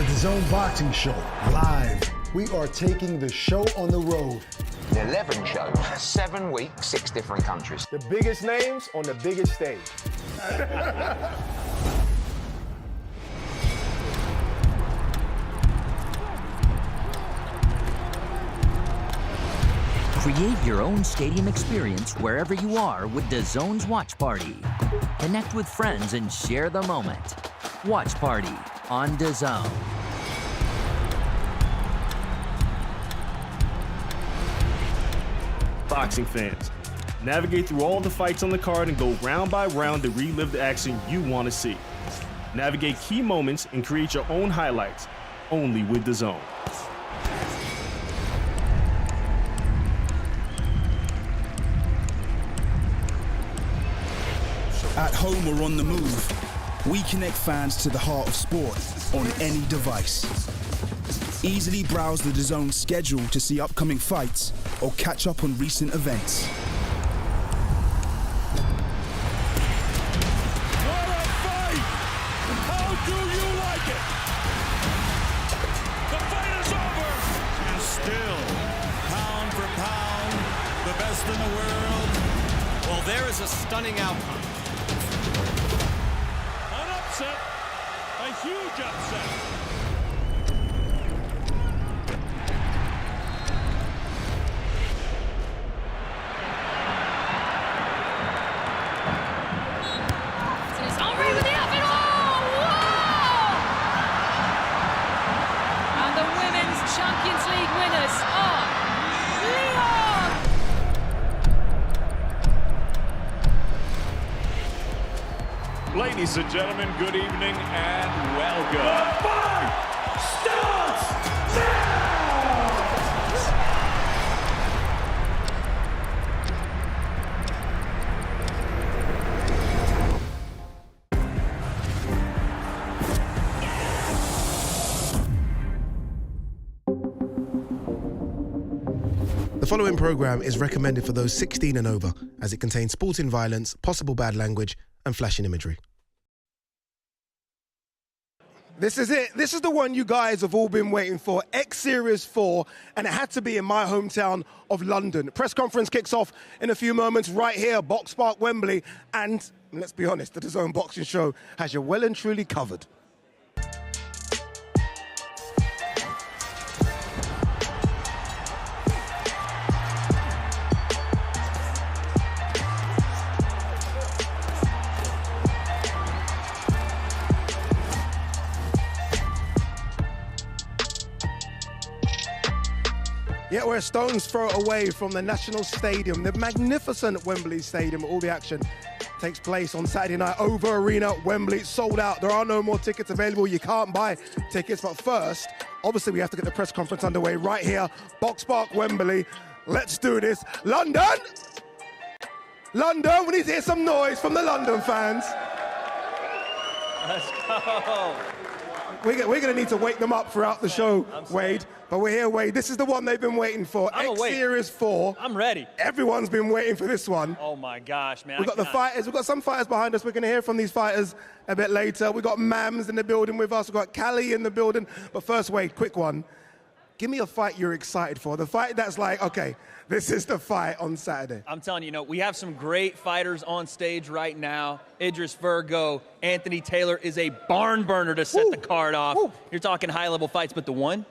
the DAZN Boxing Show, live. We are taking the show on the road. The 11 shows, 7 weeks, 6 different countries. The biggest names on the biggest stage. Create your own stadium experience wherever you are with DAZN's Watch Party. Connect with friends and share the moment. Watch Party on DAZN. Boxing fans, navigate through all the fights on the card and go round by round to relive the action you want to see. Navigate key moments and create your own highlights, only with DAZN. At home or on the move, we connect fans to the heart of sport on any device. Easily browse the DAZN schedule to see upcoming fights or catch up on recent events. What a fight! How do you like it? The fight is over! And still, pound for pound, the best in the world. Well, there is a stunning outcome. An upset, a huge upset. Ladies and gentlemen, good evening and welcome. The fight starts The following program is recommended for those 16 and over, as it contains sporting violence, possible bad language, and flashing imagery. This is it. This is the one you guys have all been waiting for. X Series 4, and it had to be in my hometown of London. Press conference kicks off in a few moments right here, Box Park, Wembley. And let's be honest, the DAZN Boxing Show has you well and truly covered. Yeah, we're a stone's throw away from the National Stadium, the magnificent Wembley Stadium. All the action takes place on Saturday night over Arena, Wembley, sold out. There are no more tickets available. You can't buy tickets. But first, obviously, we have to get the press conference underway right here, Box Park, Wembley. Let's do this. London! London, we need to hear some noise from the London fans. Let's go. We're going to need to wake them up throughout the show, Wade. But we're here, Wade. This is the one they've been waiting for. X Series 4. I'm ready. Everyone's been waiting for this one. Oh, my gosh, man. We've got the fighters. We've got some fighters behind us. We're going to hear from these fighters a bit later. We've got Mams in the building with us. We've got Callie in the building. But first, Wade, quick one. Give me a fight you're excited for. The fight that's like, okay, this is the fight on Saturday. I'm telling you, we have some great fighters on stage right now. Idris, Virgo, Anthony Taylor is a barn burner to set the card off. You're talking high-level fights, but the one,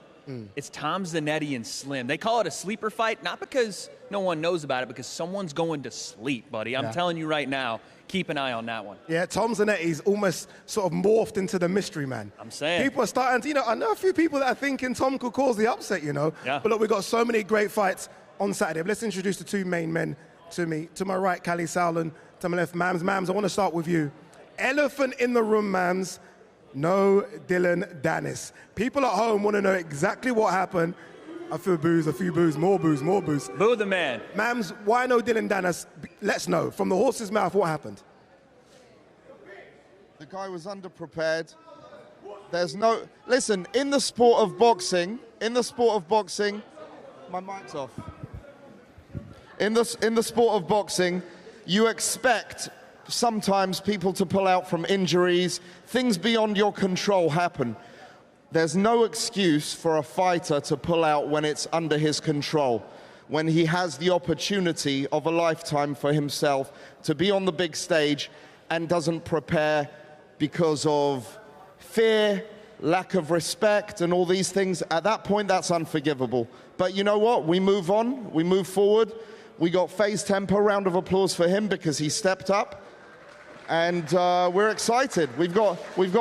it's Tom Zanetti and Slim. They call it a sleeper fight, not because no one knows about it, because someone's going to sleep, buddy. I'm telling you right now, keep an eye on that one. Yeah, Tom Zanetti's almost sort of morphed into the mystery man. I'm saying. People are starting to, I know a few people that are thinking Tom could cause the upset, Yeah. But look, we've got so many great fights on Saturday. But let's introduce the two main men to me. To my right, Callie Sowland. To my left, Mams. Mams, I want to start with you. Elephant in the room, Mams. No Dylan Dennis. People at home want to know exactly what happened. A few boos, more boos. Boo the man. Mams, why no Dylan Dennis? Let's know. From the horse's mouth, what happened? The guy was underprepared. There's no... Listen, in the sport of boxing, my mic's off. In the sport of boxing, you expect sometimes people to pull out from injuries. Things beyond your control happen. there's no excuse for a fighter to pull out when it's under his control, when he has the opportunity of a lifetime for himself to be on the big stage and doesn't prepare because of fear, lack of respect, and all these things. At that point, that's unforgivable. But you know what? We move on, we move forward. We got FaZe Temperrr, round of applause for him because he stepped up. And we're excited. We've got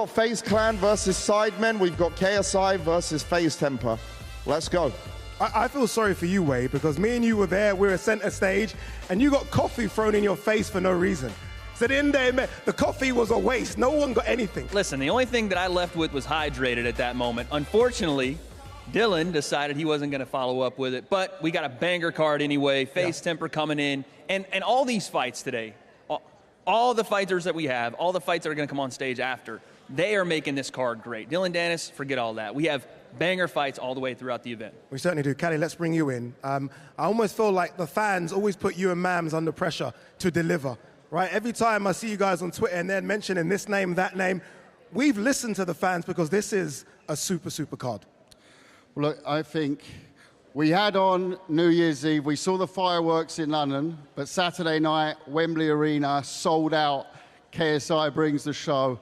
FaZe Clan versus Sidemen. We've got KSI versus FaZe Temperrr. Let's go. I feel sorry for you, Wade, because me and you were there, we were center stage, and you got coffee thrown in your face for no reason. So in there, the coffee was a waste. No one got anything. Listen, the only thing that I left with was hydrated at that moment. Unfortunately, Dylan decided he wasn't going to follow up with it, but we got a banger card anyway. FaZe Temperrr coming in, and all these fights today, all the fighters that we have, all the fights that are going to come on stage after, they are making this card great. Dylan Dennis, forget all that. We have banger fights all the way throughout the event. We certainly do. Callie, let's bring you in. I almost feel like the fans always put you and Mams under pressure to deliver, right? Every time I see you guys on Twitter and they're mentioning this name, that name, we've listened to the fans because this is a super, super card. Well, look, I think we had on New Year's Eve, we saw the fireworks in London, but Saturday night, Wembley Arena, sold out. KSI brings the show.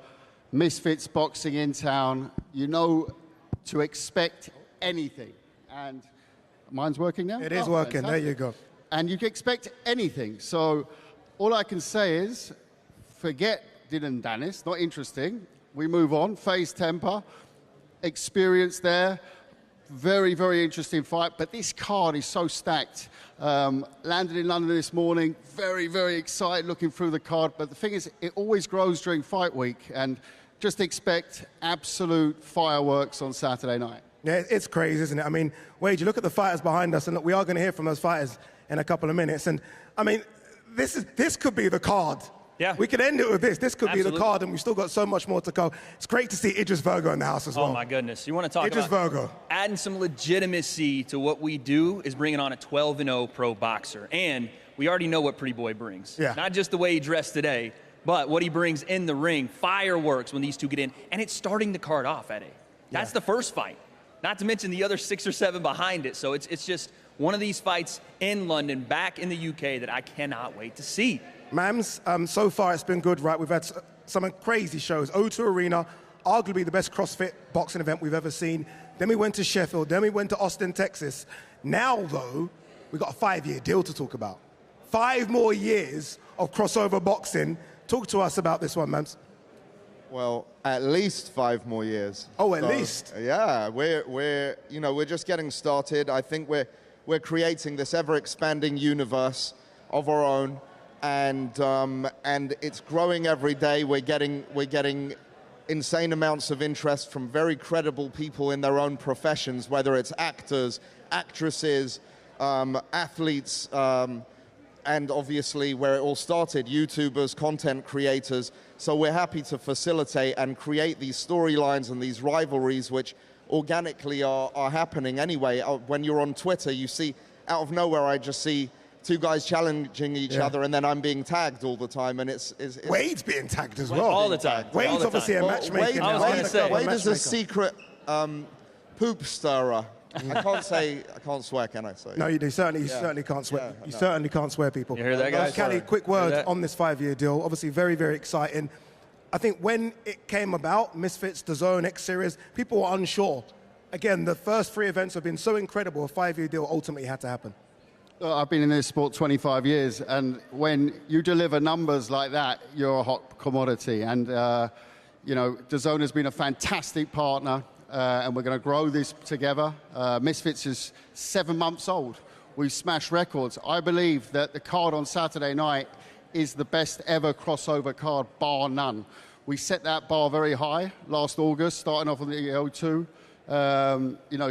Misfits boxing in town. You know to expect anything. And mine's working now? It is working. Fantastic. There you go. And you can expect anything. So all I can say is forget Dylan Dennis. Not interesting. We move on. FaZe Temperrr. Experience there. Very, very interesting fight, but this card is so stacked. Landed in London this morning, very, very excited looking through the card, but the thing is, it always grows during fight week, and just expect absolute fireworks on Saturday night. Yeah, it's crazy, isn't it? I mean, Wade, you look at the fighters behind us, and look, we are going to hear from those fighters in a couple of minutes, and I mean, this could be the card. Yeah. We could end it with this. This could Absolutely. be the card, and we've still got so much more to go. It's great to see Idris Virgo in the house as well. Oh, my goodness. You want to talk Idris about Virgo. adding some legitimacy to what we do is bringing on a 12-0 pro boxer. And we already know what Pretty Boy brings. Yeah. Not just the way he dressed today, but what he brings in the ring. Fireworks when these two get in. And it's starting the card off at 8. That's the first fight. Not to mention the other 6 or 7 behind it. So it's just one of these fights in London, back in the UK, that I cannot wait to see. Mams, so far it's been good, right? We've had some crazy shows. O2 Arena, arguably the best CrossFit boxing event we've ever seen. Then we went to Sheffield. Then we went to Austin, Texas. Now, though, we've got a 5-year deal to talk about. 5 more years of crossover boxing. Talk to us about this one, Mams. Well, at least 5 more years. Oh, at least. Yeah, we're just getting started. I think we're creating this ever-expanding universe of our own. And it's growing every day. We're getting insane amounts of interest from very credible people in their own professions, whether it's actors, actresses, athletes, and obviously where it all started, YouTubers, content creators. So we're happy to facilitate and create these storylines and these rivalries which organically are happening anyway. When you're on Twitter, you see out of nowhere, I just see 2 guys challenging each other, and then I'm being tagged all the time, and it's Wade's being tagged as well. All the time. Wade's obviously a matchmaking. Wade is a secret poop stirrer. I can't swear, can I? So, no, you certainly can't swear. You certainly can't swear, people. You hear that, guys? Callie, quick word on this 5-year deal. Obviously, very, very exciting. I think when it came about, Misfits, DAZN, X Series, people were unsure. Again, the first 3 events have been so incredible. A 5-year deal ultimately had to happen. I've been in this sport 25 years, and when you deliver numbers like that, you're a hot commodity. And, DAZN has been a fantastic partner, and we're going to grow this together. Misfits is 7 months old. We've smashed records. I believe that the card on Saturday night is the best ever crossover card, bar none. We set that bar very high last August, starting off on the O2.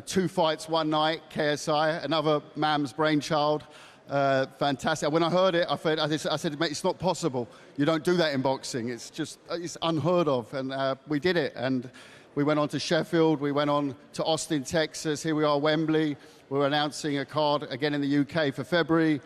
2 fights one night, KSI, another Mam's brainchild. Fantastic. When I heard it, I said, mate, it's not possible. You don't do that in boxing. It's unheard of. And we did it. And we went on to Sheffield. We went on to Austin, Texas. Here we are, Wembley. We're announcing a card again in the UK for February.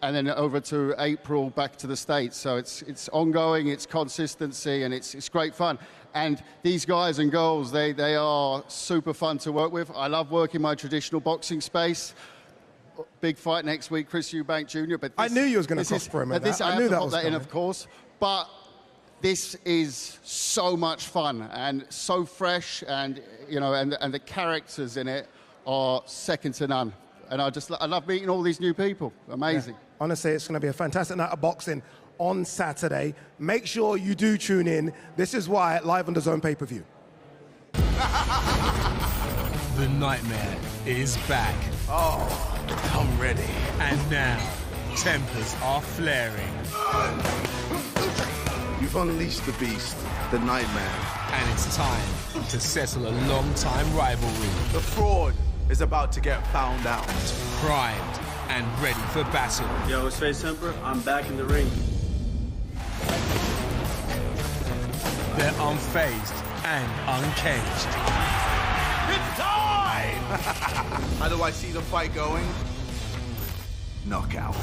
and then over to April, back to the States. So it's ongoing, it's consistency, and it's great fun. And these guys and girls, they are super fun to work with. I love working my traditional boxing space. Big fight next week, Chris Eubank Jr. But I knew you was going to cross for him. I knew that was in, of course. But this is so much fun and so fresh, and you know, and the characters in it are second to none. And I love meeting all these new people. Amazing. Yeah. Honestly, it's going to be a fantastic night of boxing on Saturday. Make sure you do tune in. This is why, live on the DAZN pay-per-view. The nightmare is back. Oh, I'm ready. And now, tempers are flaring. You've unleashed the beast, the nightmare. And it's time to settle a long-time rivalry. The fraud is about to get found out. Primed and ready for battle. Yo, it's FaZe Temperrr. I'm back in the ring. They're unfazed and uncaged. It's time! How do I see the fight going? Knockout.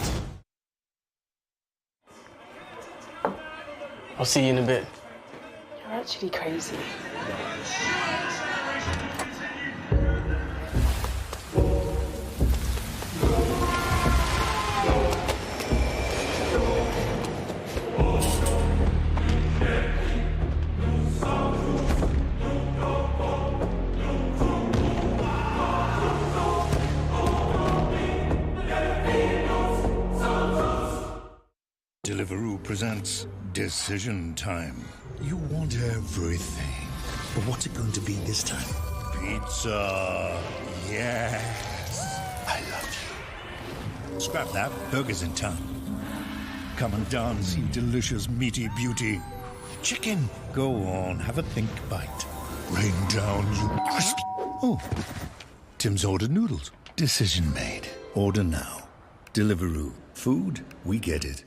I'll see you in a bit. You're actually crazy. Deliveroo presents Decision Time. You want everything. But what's it going to be this time? Pizza. Yes. I love you. Scrap that. Burger's in town. Come and dance, you delicious meaty beauty. Chicken. Go on, have a think bite. Rain down, you crispy. Oh, Tim's ordered noodles. Decision made. Order now. Deliveroo. Food, we get it.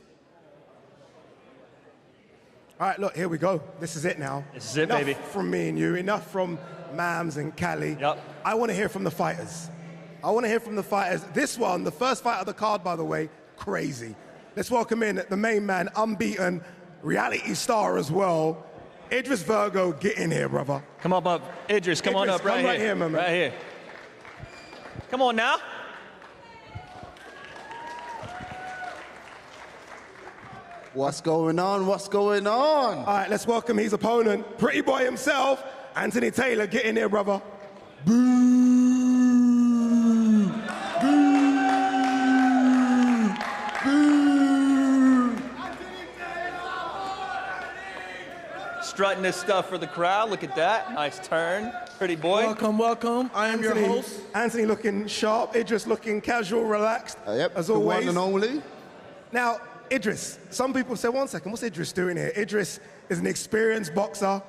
All right, look, here we go. This is it now. This is it, enough baby. From me and you, enough from Mams and Cali. Yep. I want to hear from the fighters. I want to hear from the fighters. This one, the first fight of the card, by the way, crazy. Let's welcome in the main man, unbeaten, reality star as well. Idris Virgo, get in here, brother. Come up. Idris, come on up right here. Right here, my man. Right here. Come on now. What's going on? What's going on? All right, let's welcome his opponent, pretty boy himself, Anthony Taylor. Get in here, brother. Boo! Boo! Boo! Strutting this stuff for the crowd. Look at that. Nice turn. Pretty boy. Welcome. I am your host. Anthony looking sharp. Idris looking casual, relaxed. Yep, as the always. one and only. Now, Idris, some people say, 1 second, what's Idris doing here? Idris is an experienced boxer,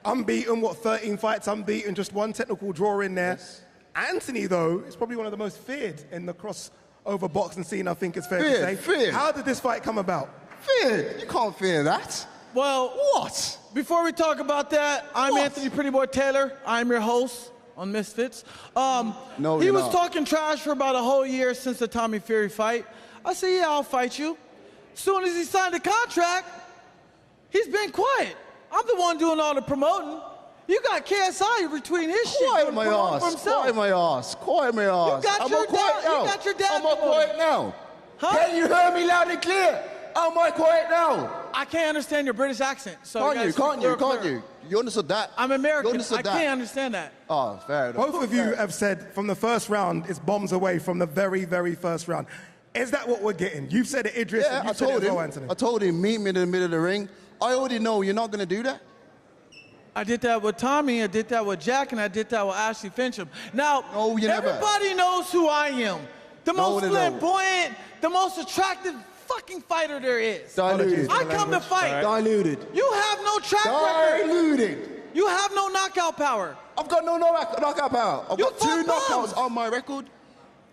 unbeaten, 13 fights unbeaten, just one technical draw in there. Yes. Anthony, though, is probably one of the most feared in the crossover boxing scene, I think it's fair to say. Feared. How did this fight come about? Feared? You can't fear that. Well, What? before we talk about that, I'm Anthony Pretty Boy Taylor. I'm your host on Misfits. No, he you're was not. talking trash for about a whole year since the Tommy Fury fight. I said, yeah, I'll fight you. Soon as he signed the contract, he's been quiet. I'm the one doing all the promoting. You got KSI retweeting his shit. Quiet my ass. Quiet my ass. Quiet my ass. You got I'm your not quiet dad. now. You got your dad. I'm not quiet now. Huh? Can you hear me loud and clear? Am I quiet now? I can't understand your British accent. So Can't you? gotta speak Can't clear. you? You understood that? I'm American. You understood I that? can't understand that. Oh, fair enough. Both of you have said from the first round, it's bombs away from the very, very first round. Is that what we're getting? You've said it, Idris, Yeah, and I you've said it told as him. well, Anthony. I told him, meet me in the middle of the ring. I already know you're not going to do that. I did that with Tommy, I did that with Jack, and I did that with Ashley Fincham. Now, No, you never. everybody knows who I am. The No, most they don't. flamboyant, the most attractive fucking fighter there is. Diluted. I come to fight. Diluted. You have no track record. Diluted. You have no knockout power. I've got no knockout power. I've You got 2 fought knockouts bombs. on my record.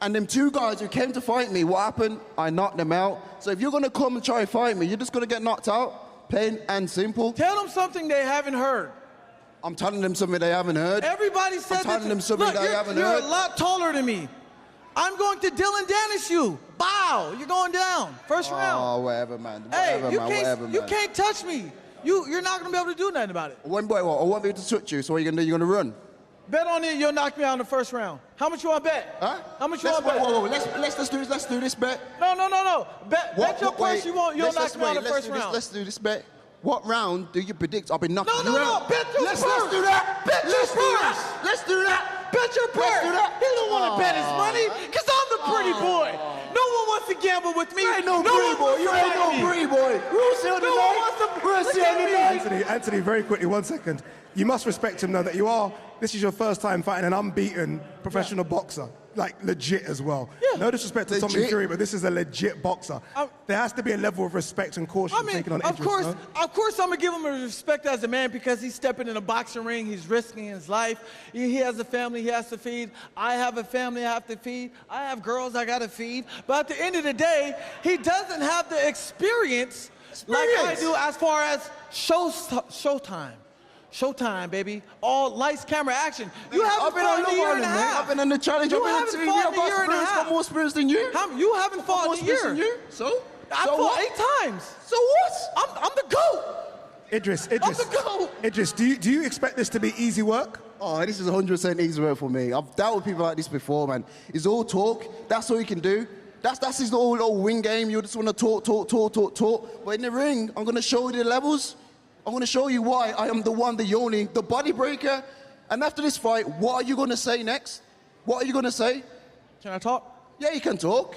And them 2 guys who came to fight me, what happened? I knocked them out. So if you're going to come and try and fight me, you're just going to get knocked out. Plain and simple. Tell them something they haven't heard. I'm telling them something they haven't heard. Everybody said I'm telling them something Look, they haven't you're heard. a lot taller than me. I'm going to Dylan Dennis you. Bow. How? You're going down. First round. Oh, whatever, man. Hey, Whatever, man. Whatever, man. you can't touch me. You're not going to be able to do nothing about it. One boy, what? I won't be able to touch you, so what are you going to do? You're going to run? Bet on it, you'll knock me out in the first round. How much you want to bet? Huh? How much you want to bet? Whoa. Let's do this bet. No. Bet your purse you'll knock me out in the first round. Let's do this bet. What round do you predict I'll be knocking you out? No, bet your purse. Let's do that. Bet your purse. Let's do that. Bet your purse. Let's do that. He don't want to bet his money, because I'm the pretty boy. No one wants to gamble with me. You ain't no pretty boy. You ain't no pretty boy. We'll see on the night. We'll see on the night. Anthony, very quickly, 1 second. You must respect him now that this is your first time fighting an unbeaten professional boxer. Like, legit as well. Yeah. No disrespect to Tommy Fury, but this is a legit boxer. There has to be a level of respect and caution taken on Idris. Of course I'm going to give him respect as a man, because he's stepping in a boxing ring. He's risking his life. He has a family he has to feed. I have a family I have to feed. I have girls I got to feed. But at the end of the day, he doesn't have the experience like I do as far as showtime. Showtime, baby. All lights, camera, action. You haven't fought in a year and a half. I've been on the challenge. You haven't fought in a year and a half. I've got more experience than you. You haven't fought in a year. So? I fought 8 times. So what? I'm the GOAT. Idris, I'm the GOAT. Idris, do you expect this to be easy work? Oh, this is 100% easy work for me. I've dealt with people like this before, man. It's all talk. That's all you can do. That's his little wing game. You just want to talk. But in the ring, I'm going to show you the levels. I'm going to show you why I am the one, the only, the body breaker. And after this fight, what are you going to say next? What are you going to say? Can I talk? Yeah, you can talk.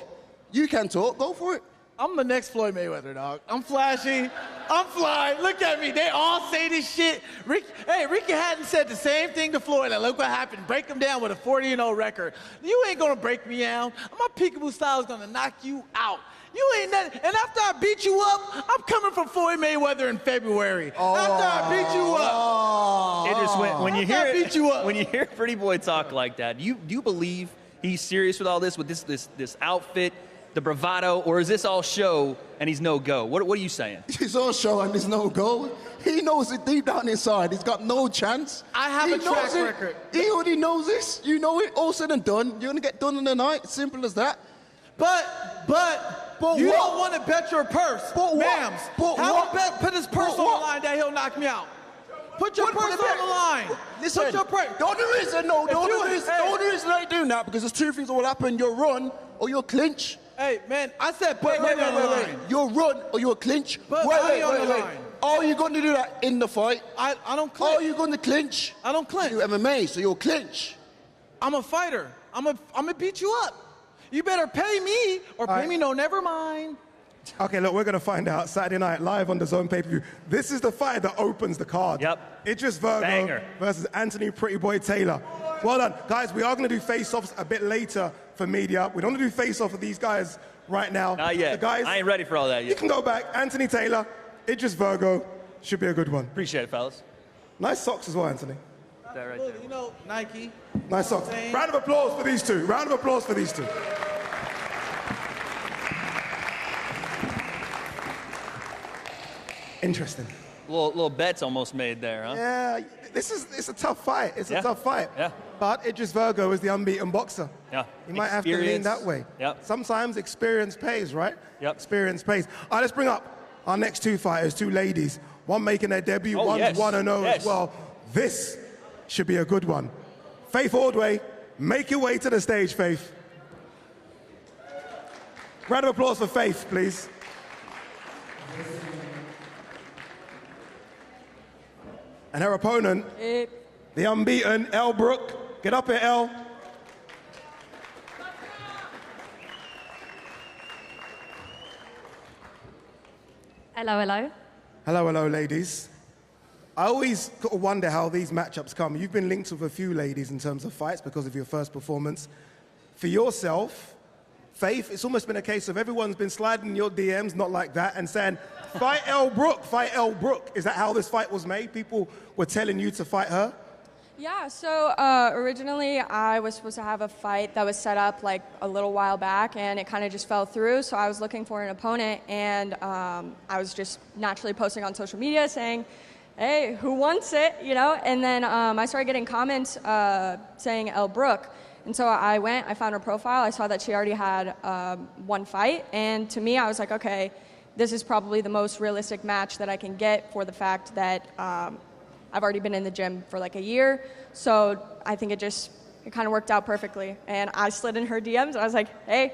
You can talk. Go for it. I'm the next Floyd Mayweather, dog. I'm flashy. I'm fly. Look at me. They all say this shit. Ricky Hatton said the same thing to Floyd. And look what happened. Break him down with a 40-0 record. You ain't going to break me down. My peekaboo style is going to knock you out. You ain't nothing. And after I beat you up, I'm coming for Floyd Mayweather in February. After I beat you up. Idris, when you hear Pretty Boy talk like that, do you believe he's serious with all this, with this outfit, the bravado, or is this all show and he's no go? What are you saying? It's all show and there's no go. He knows it deep down inside. He's got no chance. I have a track record. He already knows this. You know it. All said and done. You're gonna get done in the night. Simple as that. But you don't want to bet your purse. Ma'ams, put his purse on the line that he'll knock me out. Put your purse on the line. Listen, put your purse. The only reason I ain't doing that, because there's 2 things that will happen. You'll run or you'll clinch. Hey, man, I said put money on the line. You'll run or you'll clinch. Put money on the line. Are you going to do that in the fight? I don't clinch. Are you going to clinch? I don't clinch. You MMA, so you'll clinch. I'm a fighter. I'm gonna beat you up. You better pay me or pay me no, never mind. Okay, look, we're going to find out Saturday night live on DAZN pay-per-view. This is the fight that opens the card. Yep. Idris Virgo versus Anthony Pretty Boy Taylor. Well done. Guys, we are going to do face-offs a bit later for media. We don't want to do face-off with these guys right now. Not yet. Guys, I ain't ready for all that yet. You can go back. Anthony Taylor, Idris Virgo. Should be a good one. Appreciate it, fellas. Nice socks as well, Anthony. That right there. You know, Nike. Nice socks. Round of applause for these two. Round of applause for these two. Interesting. Little bets almost made there, huh? Yeah, it's a tough fight. It's a tough fight. Yeah. But Idris Virgo is the unbeaten boxer. Yeah. You might have to lean that way. Yep. Sometimes experience pays, right? Yep. Experience pays. All right, let's bring up our next 2 fighters, 2 ladies. One making their debut, one's 1-0 as well. This should be a good one. Faith Ordway, make your way to the stage, Faith. Round of applause for Faith, please. And her opponent, the unbeaten Elle Brooke. Get up here, Elle. Hello, hello. Hello, hello, ladies. I always wonder how these matchups come. You've been linked with a few ladies in terms of fights because of your first performance. For yourself, Faith, it's almost been a case of everyone's been sliding in your DMs, not like that, and saying, fight Elle Brooke, fight Elle Brooke. Is that how this fight was made? People were telling you to fight her? Yeah, so originally I was supposed to have a fight that was set up like a little while back, and it kind of just fell through. So I was looking for an opponent, and I was just naturally posting on social media saying, hey, who wants it, you know? And then I started getting comments saying Elle Brooke. And so I went, I found her profile, I saw that she already had one fight, and to me, I was like, okay, this is probably the most realistic match that I can get for the fact that I've already been in the gym for like a year, so I think it kind of worked out perfectly. And I slid in her DMs, and I was like, hey,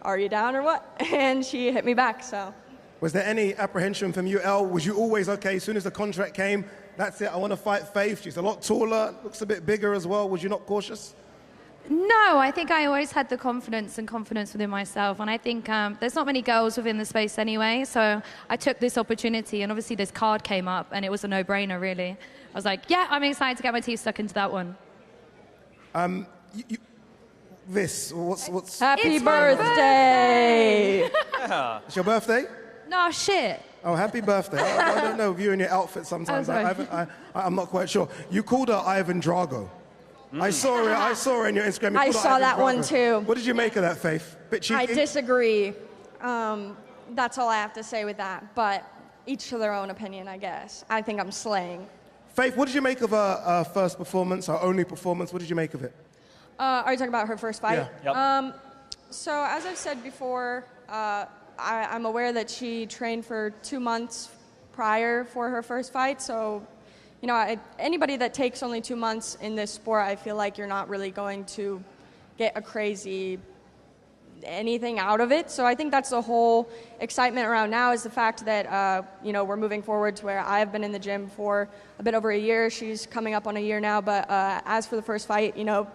are you down or what? And she hit me back, so. Was there any apprehension from you, Elle? Was you always, okay, as soon as the contract came, that's it, I want to fight Faith. She's a lot taller, looks a bit bigger as well. Was you not cautious? No, I think I always had the confidence within myself. And I think there's not many girls within the space anyway. So I took this opportunity, and obviously this card came up, and it was a no-brainer, really. I was like, yeah, I'm excited to get my teeth stuck into that one. What's Happy birthday! Yeah. It's your birthday? No, shit. Oh, happy birthday. I don't know, viewing your outfit sometimes. I'm not quite sure. You called her Ivan Drago. I saw her in your Instagram. I saw that one too. What did you make of that, Faith? Bit cheeky? I disagree. That's all I have to say with that. But each to their own opinion, I guess. I think I'm slaying. Faith, what did you make of her first performance, her only performance? What did you make of it? Are you talking about her first fight? Yeah. Yep. So as I've said before, I'm aware that she trained for 2 months prior for her first fight. So, you know, anybody that takes only 2 months in this sport, I feel like you're not really going to get a crazy anything out of it. So I think that's the whole excitement around now is the fact that, you know, we're moving forward to where I've been in the gym for a bit over a year. She's coming up on a year now. But as for the first fight, you know,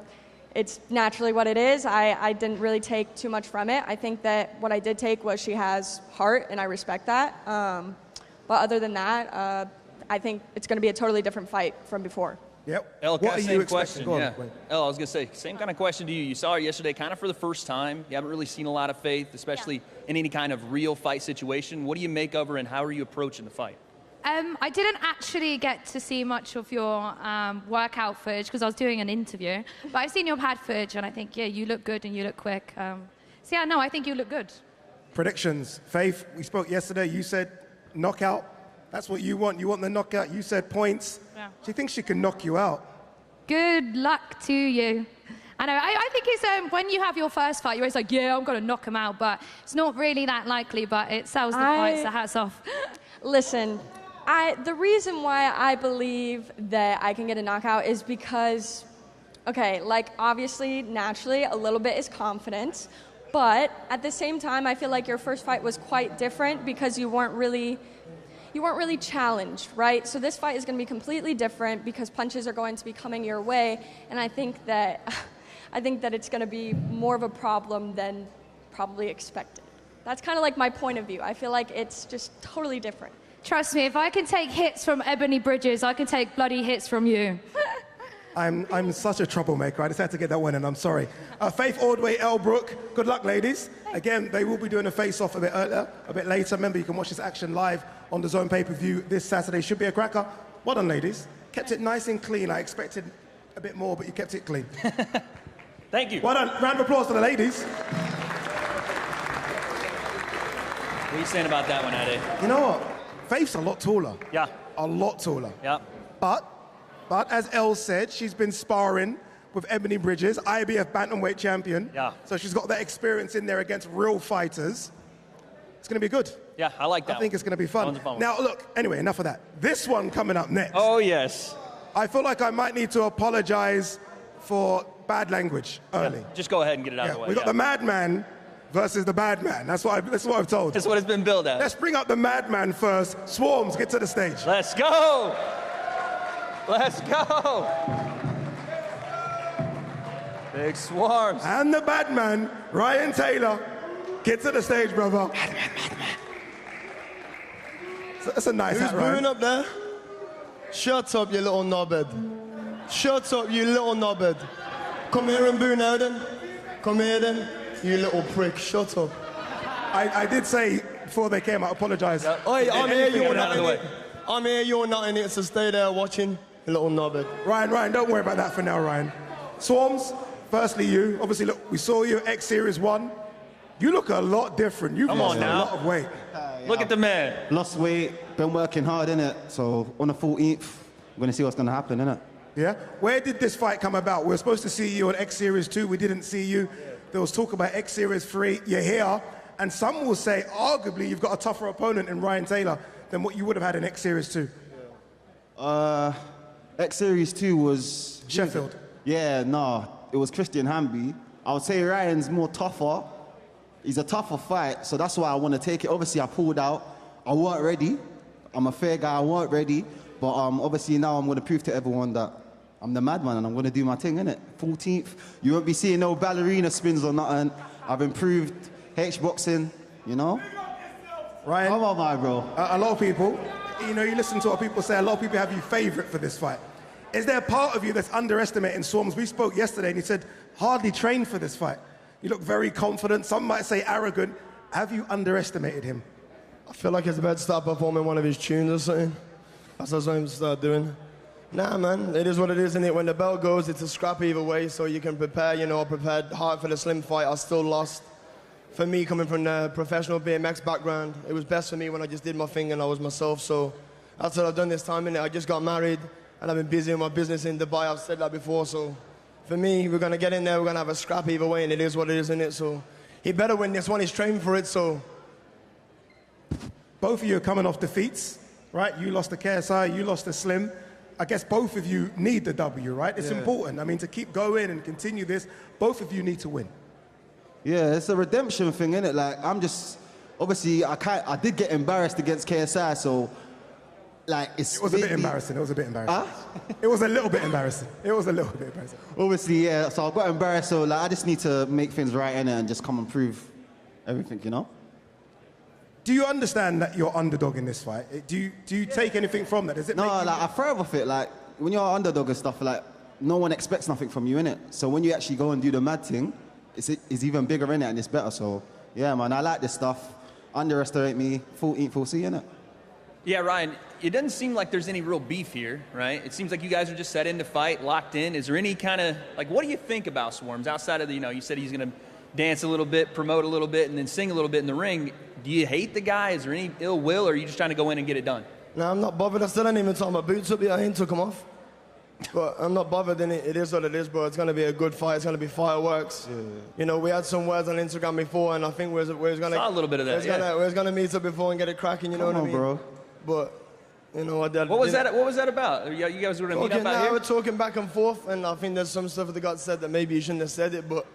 it's naturally what it is. I didn't really take too much from it. I think that what I did take was she has heart, and I respect that. But other than that, I think it's going to be a totally different fight from before. Yep. Elle, what are same you question. expecting? Yeah. Elle, I was going to say, same kind of question to you. You saw her yesterday kind of for the first time. You haven't really seen a lot of Faith, especially in any kind of real fight situation. What do you make of her, and how are you approaching the fight? I didn't actually get to see much of your workout footage because I was doing an interview. But I've seen your pad footage, and I think, yeah, you look good and you look quick. So, yeah, no, I think you look good. Predictions. Faith, we spoke yesterday. You said knockout. That's what you want. You want the knockout. You said points. Yeah. She thinks she can knock you out. Good luck to you. I know. I think it's when you have your first fight, you're always like, yeah, I'm going to knock him out. But it's not really that likely, but it sells the fight, so hats off. Listen, the reason why I believe that I can get a knockout is because, okay, like obviously, naturally, a little bit is confidence. But at the same time, I feel like your first fight was quite different because you weren't really challenged, right? So this fight is going to be completely different because punches are going to be coming your way, and I think that it's going to be more of a problem than probably expected. That's kind of like my point of view. I feel like it's just totally different. Trust me, if I can take hits from Ebony Bridges, I can take bloody hits from you. I'm such a troublemaker. I just had to get that one in. I'm sorry. Faith, Ordway, Elle, Brooke. Good luck, ladies. Again, they will be doing a face-off a bit later. Remember, you can watch this action live on the DAZN pay-per-view this Saturday. Should be a cracker. Well done, ladies. Kept it nice and clean. I expected a bit more, but you kept it clean. Thank you. Well done. Round of applause for the ladies. What are you saying about that one, Ade? You know what? Faith's a lot taller. Yeah. A lot taller. Yeah. But as Elle said, she's been sparring with Ebony Bridges, IBF bantamweight champion. Yeah. So she's got that experience in there against real fighters. It's going to be good. Yeah, I like that. I think it's going to be fun. Now, look, anyway, enough of that. This one coming up next. Oh, yes. I feel like I might need to apologize for bad language early. Yeah, just go ahead and get it out of the way. We got the madman versus the bad man. That's what I've told. That's what it's been billed as. Let's bring up the madman first. Swarmz, get to the stage. Let's go. Let's go! Big Swarmz. And the bad man, Ryan Taylor. Get to the stage, brother. That's a nice hat, Ryan. Who's booing up there? Shut up, you little knobhead. Shut up, you little knobhead. Come here and boo now, then. Come here, then. You little prick. Shut up. I did say before they came, I apologize. Oi, I'm here, you're not in it. I'm here, you're not in it, so stay there watching. Little knobhead. Ryan, don't worry about that for now, Ryan. Swarmz, firstly you. Obviously, look, we saw you X Series 1. You look a lot different. You've lost a lot of weight. Look at the man. Lost weight, been working hard, innit? So on the 14th, we're going to see what's going to happen, innit? Yeah? Where did this fight come about? We were supposed to see you on X Series 2. We didn't see you. There was talk about X Series 3. You're here. And some will say, arguably, you've got a tougher opponent in Ryan Taylor than what you would have had in X Series 2. X Series 2 was... Sheffield. Yeah, no. It was Christian Hamby. I would say Ryan's more tougher. He's a tougher fight, so that's why I want to take it. Obviously, I pulled out. I weren't ready. I'm a fair guy. I weren't ready. But obviously, now I'm going to prove to everyone that I'm the madman and I'm going to do my thing, innit? 14th. You won't be seeing no ballerina spins or nothing. I've improved H-boxing, you know? Ryan, come on, my bro. A lot of people, you know, you listen to what people say, a lot of people have you favourite for this fight. Is there a part of you that's underestimating Swarmz? We spoke yesterday and you said, hardly trained for this fight. You look very confident, some might say arrogant. Have you underestimated him? I feel like he's about to start performing one of his tunes or something. That's what I'm start doing. Nah, man, it is what it is, isn't it? When the bell goes, it's a scrap either way, so you can prepare, you know, I prepared hard for the slim fight. I still lost. For me, coming from the professional BMX background, it was best for me when I just did my thing and I was myself, so that's what I've done this time, innit? I just got married and I've been busy with my business in Dubai. I've said that before, so for me, we're gonna get in there, we're gonna have a scrap either way, and it is what it is, innit? So he better win this one, he's training for it, so. Both of you are coming off defeats, right? You lost to KSI, you lost to Slim. I guess both of you need the W, right? It's important. I mean, to keep going and continue this, both of you need to win. Yeah, it's a redemption thing, innit? Like, I'm just, obviously, I did get embarrassed against KSI, so, like, it was a bit embarrassing, it was a bit embarrassing. It was a little bit embarrassing. It was a little bit embarrassing. Obviously, yeah, so I got embarrassed, so, like, I just need to make things right, innit, and just come and prove everything, you know? Do you understand that you're underdog in this fight? Do you take anything from that? Does it no, make you... like, I thrive off it. Like, when you're underdog and stuff, like, no one expects nothing from you, innit? So when you actually go and do the mad thing, it's even bigger, innit, and it's better. So, yeah, man, I like this stuff. Underestimate me, 14th, we'll see, innit? Yeah, Ryan, it doesn't seem like there's any real beef here, right? It seems like you guys are just set in to fight, locked in. Is there any kind of, like, what do you think about Swarmz outside of the, you know, you said he's going to dance a little bit, promote a little bit, and then sing a little bit in the ring. Do you hate the guy? Is there any ill will, or are you just trying to go in and get it done? No, I'm not bothered. I still ain't even talking my boots up yet. I ain't took them off. But I'm not bothered in it. It is what it is, bro. It's going to be a good fight. It's going to be fireworks. Yeah. You know, we had some words on Instagram before, and I think we're going to... Saw a little bit of that, We're going to meet up before and get it cracking, you know what I mean? bro. But, you know... What was that about? You guys were going to meet up out here? We're talking back and forth, and I think there's some stuff that got said that maybe you shouldn't have said it, but,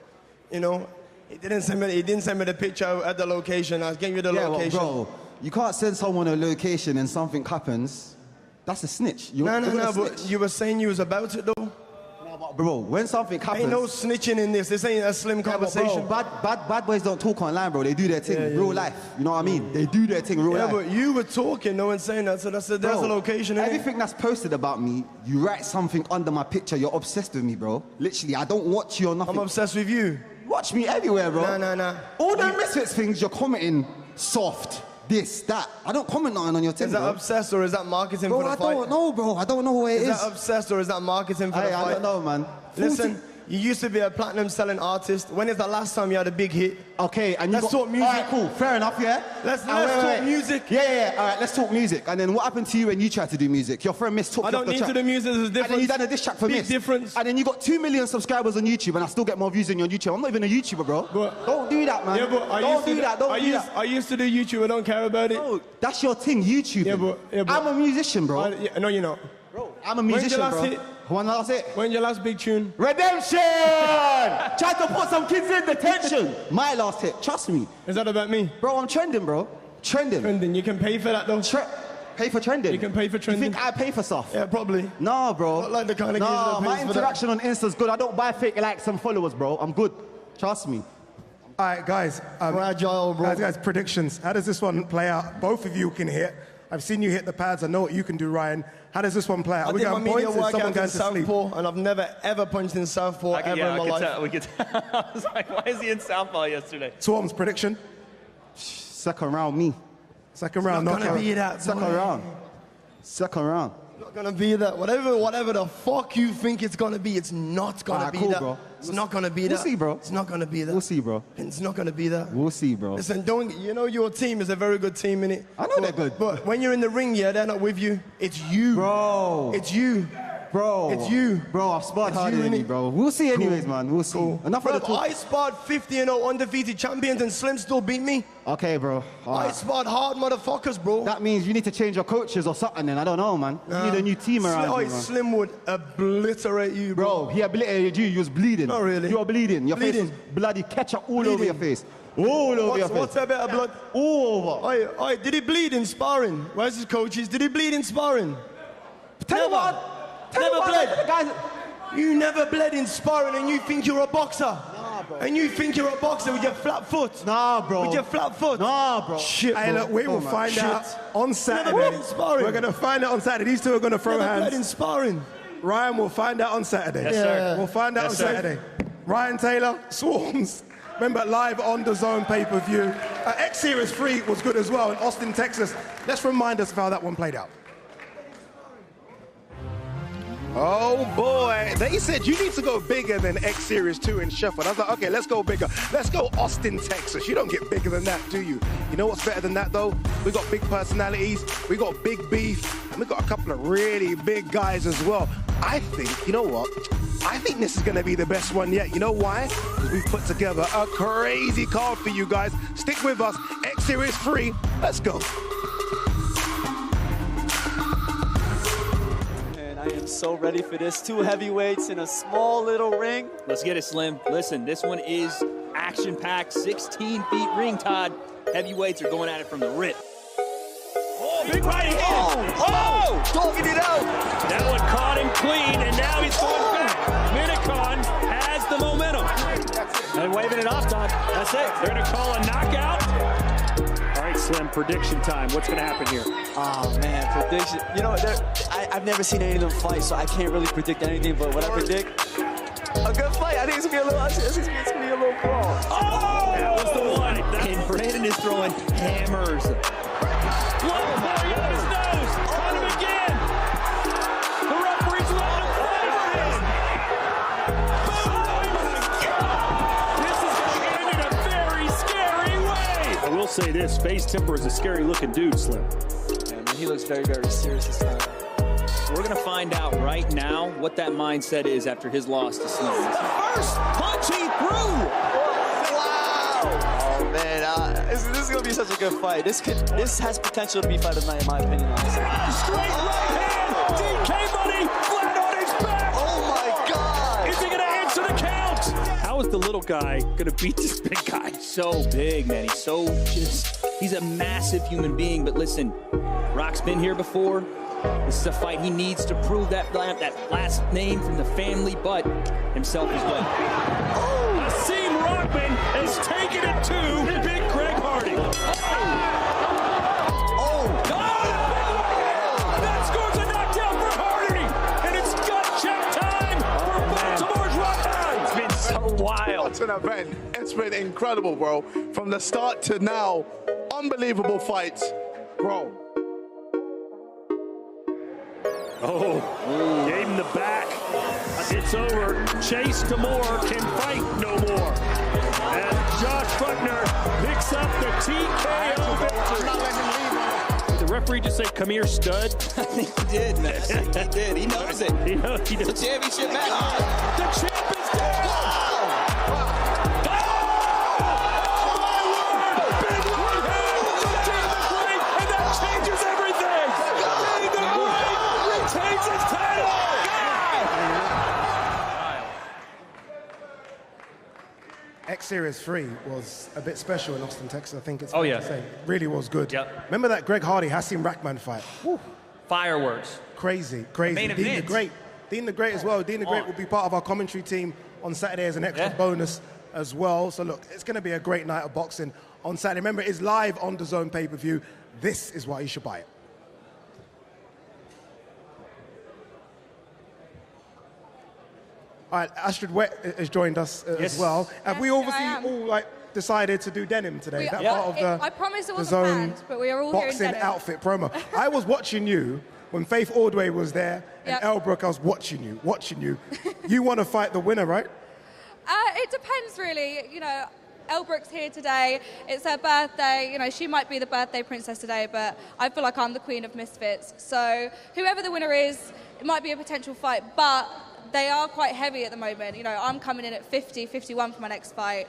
you know... He didn't send me the picture at the location. I gave you the location. Well, bro, you can't send someone a location and something happens. That's a snitch. No, but you were saying you was about it, though. No, but bro, when something happens... Ain't no snitching in this. This ain't a slim conversation. Bro, bad boys don't talk online, bro. They do their thing real life. You know what I mean? They do their thing real life. Yeah, but you were talking, no one's saying that, so that's there's a location, innit? Everything that's posted about me, you write something under my picture, you're obsessed with me, bro. Literally, I don't watch you or nothing. I'm obsessed with you. Watch me everywhere, bro. Nah. All the Misfits things, you're commenting soft, this, that. I don't comment nothing on your thing, Is that obsessed or is that marketing for the fight? I don't know, bro. I don't know what it is. Is that obsessed or is that marketing for the fight? I don't know, man. Listen, you used to be a platinum selling artist. When is the last time you had a big hit? Okay, and let's talk music. All right, cool. Fair enough, yeah? Let's talk music. Yeah. All right, let's talk music. And then what happened to you when you tried to do music? Your friend Miss took you off the track. I don't need to do music. There's a difference. And then you done a diss track for Miss. Difference. And then you got 2 million subscribers on YouTube, and I still get more views than you on YouTube. I'm not even a YouTuber, bro. But, don't do that, man. Yeah, but don't do that. I used to do YouTube. I don't care about it. Bro, that's your thing, YouTube. Yeah, but I'm a musician, bro. No, you're not. Bro, I'm a musician, bro. Hit? When last hit? When's your last big tune? Redemption! Tried to put some kids in detention. My last hit, trust me. Is that about me? Bro, I'm trending, bro. Trending. You can pay for that, though. Pay for trending? You can pay for trending. You think I pay for stuff? Yeah, probably. No, bro. Not like the kind of kids that pays my for interaction on Insta's good. I don't buy fake likes and followers, bro. I'm good. Trust me. All right, guys. Fragile, bro. Guys, predictions. How does this one play out? Both of you can hit. I've seen you hit the pads. I know what you can do, Ryan. How does this one play out? I did my media workout in Southpaw, and I've never, ever punched in Southpaw ever in my life. We could tell. I was like, why is he in Southpaw yesterday? Swarmz, prediction? Second round, me. Second round, not gonna be that. Second round. Not gonna be that. Whatever the fuck you think it's gonna be, it's not gonna be that. Bro. It's not gonna be that. We'll see, bro. It's not gonna be that. We'll see, bro. It's not gonna be that. We'll see, bro. Listen, you know your team is a very good team, innit? I know they're good. But when you're in the ring, they're not with you. It's you. Bro. It's you. Bro. It's you. Bro, I've sparred It's harder you, than you, innit? bro. We'll see anyways, man. We'll see. Enough of the Bro, talk. I sparred 50-0 undefeated champions and Slim still beat me. Okay, bro. All I right. sparred hard motherfuckers, bro. That means you need to change your coaches or something then. I don't know, man. You need a new team around you, man. Slim would obliterate you, bro. He obliterated you. You was bleeding. Not really. You were bleeding. Your face Bleeding. was bloody ketchup all over your face. All over your face. What's a bit of blood? All over. Did he bleed in sparring? Where's his coaches? Did he bleed in sparring? Tell me what. Never bled. Guys, you never bled in sparring and you think you're a boxer. Nah, bro. And you think you're a boxer with your flat foot. Nah, bro. With your flat foot. Nah, bro. Shit, Hey, bro. look, we will find out on Saturday. Never bled in sparring. We're going to find out on Saturday. These two are going to throw Never hands. bled in sparring. Ryan, we'll find out on Saturday. Yes, sir. We'll find out Yes, on sir. Saturday. Ryan Taylor, Swarmz. Remember, live on DAZN pay-per-view. X-Series 3 was good as well in Austin, Texas. Let's remind us of how that one played out. Oh boy, they said you need to go bigger than X-Series 2 in Sheffield. I was like, okay, let's go bigger. Let's go Austin, Texas. You don't get bigger than that, do you? You know what's better than that though? We got big personalities, we got big beef, and we got a couple of really big guys as well. I think, you know what? I think this is gonna be the best one yet. You know why? Because we've put together a crazy card for you guys. Stick with us, X-Series 3, let's go. I am so ready for this. 2 heavyweights in a small little ring. Let's get it, Slim. Listen, this one is action-packed, 16 feet ring, Todd. Heavyweights are going at it from the rip. Oh, big right hand. Oh, dogging it out. That one caught him clean, and now he's going back. Minicon has the momentum. And waving it off, Todd. That's it. They're going to call a knockout. All right, Slim, prediction time. What's going to happen here? Oh, man, prediction. You know, I've never seen any of them fight, so I can't really predict anything, but what I predict, a good fight. I think it's going to be a little brawl. Oh, that was the one. And Brandon is throwing hammers. Blood pouring out his nose. On him again. The referee's letting him fight him. Oh, my God. This is going to end in a very scary way. I will say this. FaZe Temperrr is a scary-looking dude, Slim. Yeah, man, he looks very, very serious this time. We're going to find out right now what that mindset is after his loss to Slim. First punch he threw. Oh, man, this is going to be such a good fight. This has potential to be fight of the night, in my opinion, honestly. Straight right hand. DK Money flat on his back. Oh, my God. Is he going to answer the count? How is the little guy going to beat this big guy? So big, man. He's a massive human being. But listen, Rock's been here before. This is a fight he needs to prove that last name from the family, but himself as well. Oh, Asim Rockman has taken it to Big Greg Hardy. That scores a knockdown for Hardy, and it's gut check time for Baltimore's Rockman. It's been so wild. What an event. It's been incredible, bro. From the start to now, unbelievable fights, bro. Oh, gave him the back. It's over. Chase Temperrr can fight no more. As Josh Brueckner picks up the TKO victory. Did the referee just say, "Come here, stud"? I think he did, man. I think he did. He knows it. He knows. It's a championship match. The champ is dead. X-Series 3 was a bit special in Austin, Texas. I think it's Oh, yeah. fair to say. Really was good. Yep. Remember that Greg Hardy, Hasim Rahman fight? Woo. Fireworks. Crazy. Main Dean event. the Great. Dean the Great as well. Dean the Great will be part of our commentary team on Saturday as an extra bonus as well. So look, it's going to be a great night of boxing on Saturday. Remember, it's live on DAZN pay-per-view. This is why you should buy it. All right, Astrid Wet has joined us as well. Have we obviously all decided to do denim today? That part of the I promise it DAZN wasn't planned, but we are all here in boxing denim. outfit promo. I was watching you when Faith Ordway was there and Elle Brooke. I was watching you. You want to fight the winner, right? It depends, really. You know, Elle Brooke's here today. It's her birthday. You know, she might be the birthday princess today, but I feel like I'm the queen of Misfits. So whoever the winner is, it might be a potential fight, but they are quite heavy at the moment. You know, I'm coming in at 50, 51 for my next fight.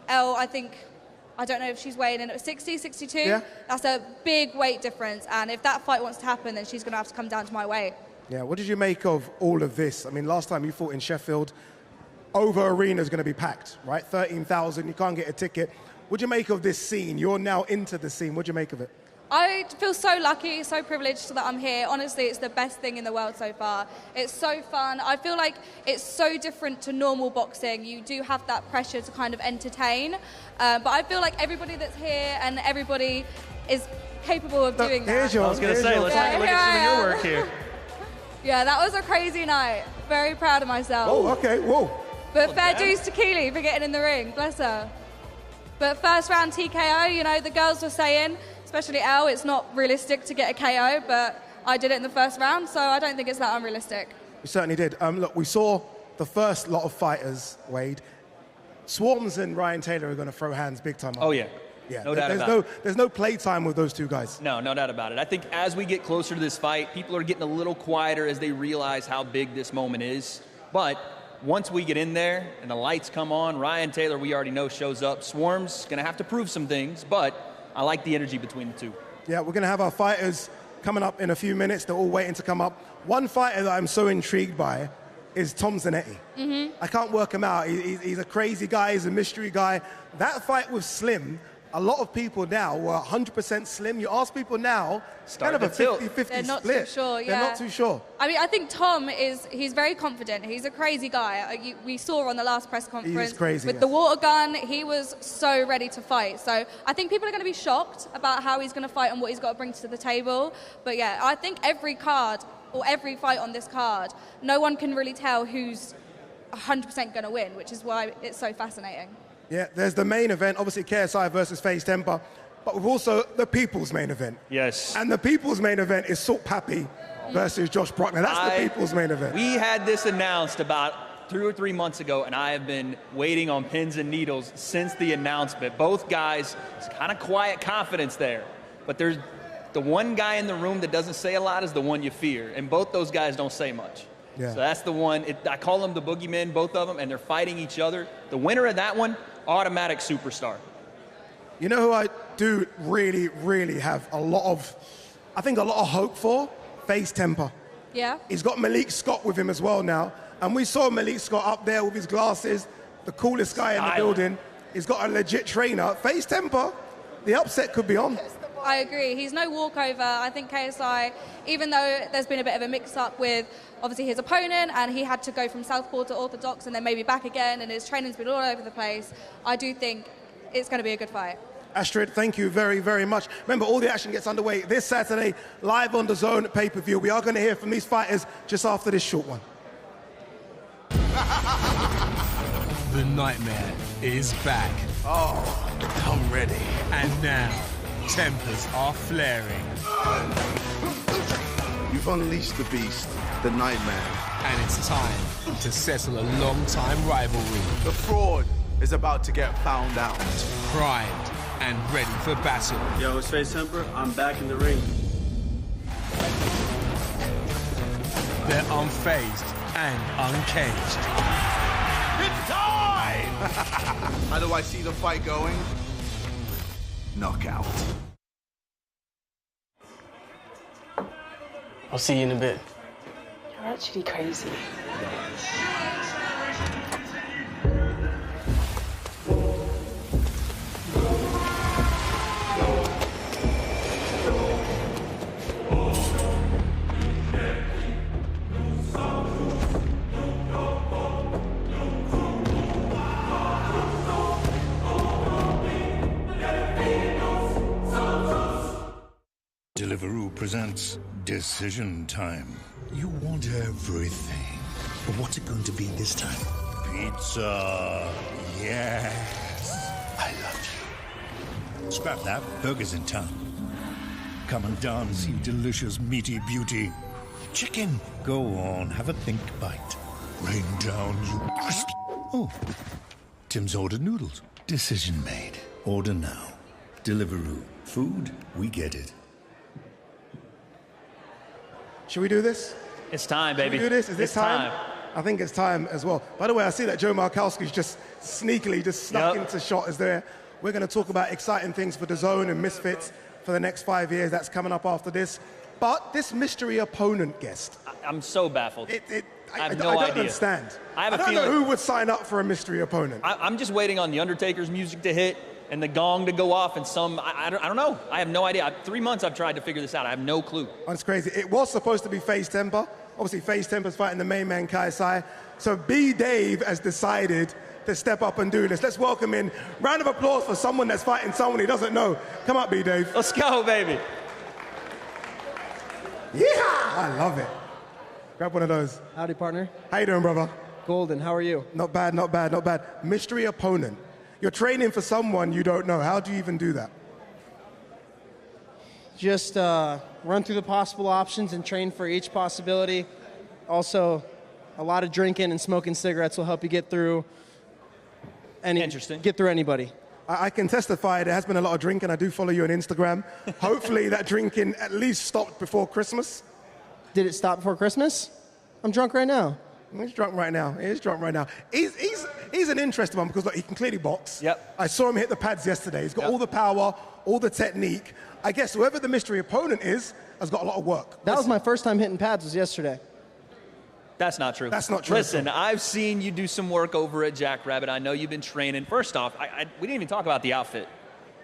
Elle, I don't know if she's weighing in at 60, 62. Yeah. That's a big weight difference, and if that fight wants to happen, then she's going to have to come down to my weight. Yeah, what did you make of all of this? I mean, last time you fought in Sheffield, over arena is going to be packed, right? 13,000, you can't get a ticket. What do you make of this scene? You're now into the scene. What do you make of it? I feel so lucky, so privileged that I'm here. Honestly, it's the best thing in the world so far. It's so fun. I feel like it's so different to normal boxing. You do have that pressure to kind of entertain. But I feel like everybody that's here and everybody is capable of doing that. I was going to say, let's take a look at some of your work here. Yeah, that was a crazy night. Very proud of myself. Oh, okay, whoa. But fair dues to Keely for getting in the ring, bless her. But first round TKO, you know, the girls were saying, especially Elle, it's not realistic to get a KO, but I did it in the first round, so I don't think it's that unrealistic. We certainly did. Look, we saw the first lot of fighters, Wade. Swarmz and Ryan Taylor are going to throw hands big time. Oh, yeah. Yeah, No doubt about it. There's no play time with those two guys. No doubt about it. I think as we get closer to this fight, people are getting a little quieter as they realize how big this moment is. But once we get in there and the lights come on, Ryan Taylor, we already know, shows up. Swarmz going to have to prove some things, but I like the energy between the two. Yeah, we're going to have our fighters coming up in a few minutes. They're all waiting to come up. One fighter that I'm so intrigued by is Tom Zanetti. Mm-hmm. I can't work him out. He's a crazy guy. He's a mystery guy. That fight with Slim, a lot of people now were 100% Slim. You ask people now, it's kind of a 50-50 split. They're not too sure, yeah. They're not too sure. I mean, I think Tom he's very confident. He's a crazy guy. We saw on the last press conference crazy, with yes. the water gun, he was so ready to fight. So I think people are going to be shocked about how he's going to fight and what he's got to bring to the table. But yeah, I think every card or every fight on this card, no one can really tell who's 100% going to win, which is why it's so fascinating. Yeah, there's the main event, obviously KSI versus FaZe Temperrr, but we've also the people's main event. Yes. And the people's main event is Papi versus Josh Brueckner. That's the people's main event. We had this announced about 2 or 3 months ago, and I have been waiting on pins and needles since the announcement. Both guys, it's kind of quiet confidence there, but there's the one guy in the room that doesn't say a lot is the one you fear, and both those guys don't say much. Yeah. So that's the one. I call them the boogeymen, both of them, and they're fighting each other. The winner of that one, automatic superstar. You know who I do really, really have a lot of hope for? FaZe Temperrr. Yeah. He's got Malik Scott with him as well now. And we saw Malik Scott up there with his glasses, the coolest guy in the building. He's got a legit trainer. FaZe Temperrr, the upset could be on. I agree. He's no walkover. I think KSI, even though there's been a bit of a mix-up with obviously his opponent and he had to go from southpaw to orthodox and then maybe back again and his training's been all over the place, I do think it's going to be a good fight. Astrid, thank you very, very much. Remember, all the action gets underway this Saturday, live on DAZN pay-per-view. We are going to hear from these fighters just after this short one. The nightmare is back. Oh, I'm ready. And now, tempers are flaring. You've unleashed the beast, the nightmare. And it's time to settle a long-time rivalry. The fraud is about to get found out. Primed and ready for battle. Yo, it's FaZe Temperrr. I'm back in the ring. They're unfazed and uncaged. It's time! How do I see the fight going? Knockout. I'll see you in a bit. You're actually crazy. Deliveroo presents Decision Time. You want everything. But what's it going to be this time? Pizza. Yes. I love you. Scrap that. Burger's in town. Come and dance, you delicious meaty beauty. Chicken. Go on, have a think bite. Rain down, you crispy. Oh, Tim's ordered noodles. Decision made. Order now. Deliveroo. Food, we get it. Should we do this? It's time, baby. Should we do this? Is this It's time? I think it's time as well. By the way, I see that Joe Markowski's just sneakily just snuck into shot as there. We're going to talk about exciting things for DAZN and Misfits for the next 5 years. That's coming up after this. But this mystery opponent guest. I'm so baffled. I have no I don't idea. understand. I don't know who would sign up for a mystery opponent. I'm just waiting on the Undertaker's music to hit and the gong to go off and I don't know. I have no idea. 3 months I've tried to figure this out. I have no clue. That's crazy. It was supposed to be FaZe Temperrr. Obviously, FaZe Temperrr's fighting the main man, Kai Sai. So B-Dave has decided to step up and do this. Let's welcome in. Round of applause for someone that's fighting someone he doesn't know. Come up, B-Dave. Let's go, baby. Yeah! I love it. Grab one of those. Howdy, partner. How you doing, brother? Golden, how are you? Not bad, not bad, not bad. Mystery opponent. You're training for someone you don't know. How do you even do that? Just run through the possible options and train for each possibility. Also, a lot of drinking and smoking cigarettes will help you get through anybody. I can testify there has been a lot of drinking. I do follow you on Instagram. Hopefully that drinking at least stopped before Christmas. Did it stop before Christmas? I'm drunk right now. He's drunk right now. He's drunk right now. He's an interesting one because look, he can clearly box. Yep. I saw him hit the pads yesterday. He's got all the power, all the technique. I guess whoever the mystery opponent is has got a lot of work. That was my first time hitting pads was yesterday. That's not true. That's not true. Listen, I've seen you do some work over at Jackrabbit. I know you've been training. First off, we didn't even talk about the outfit.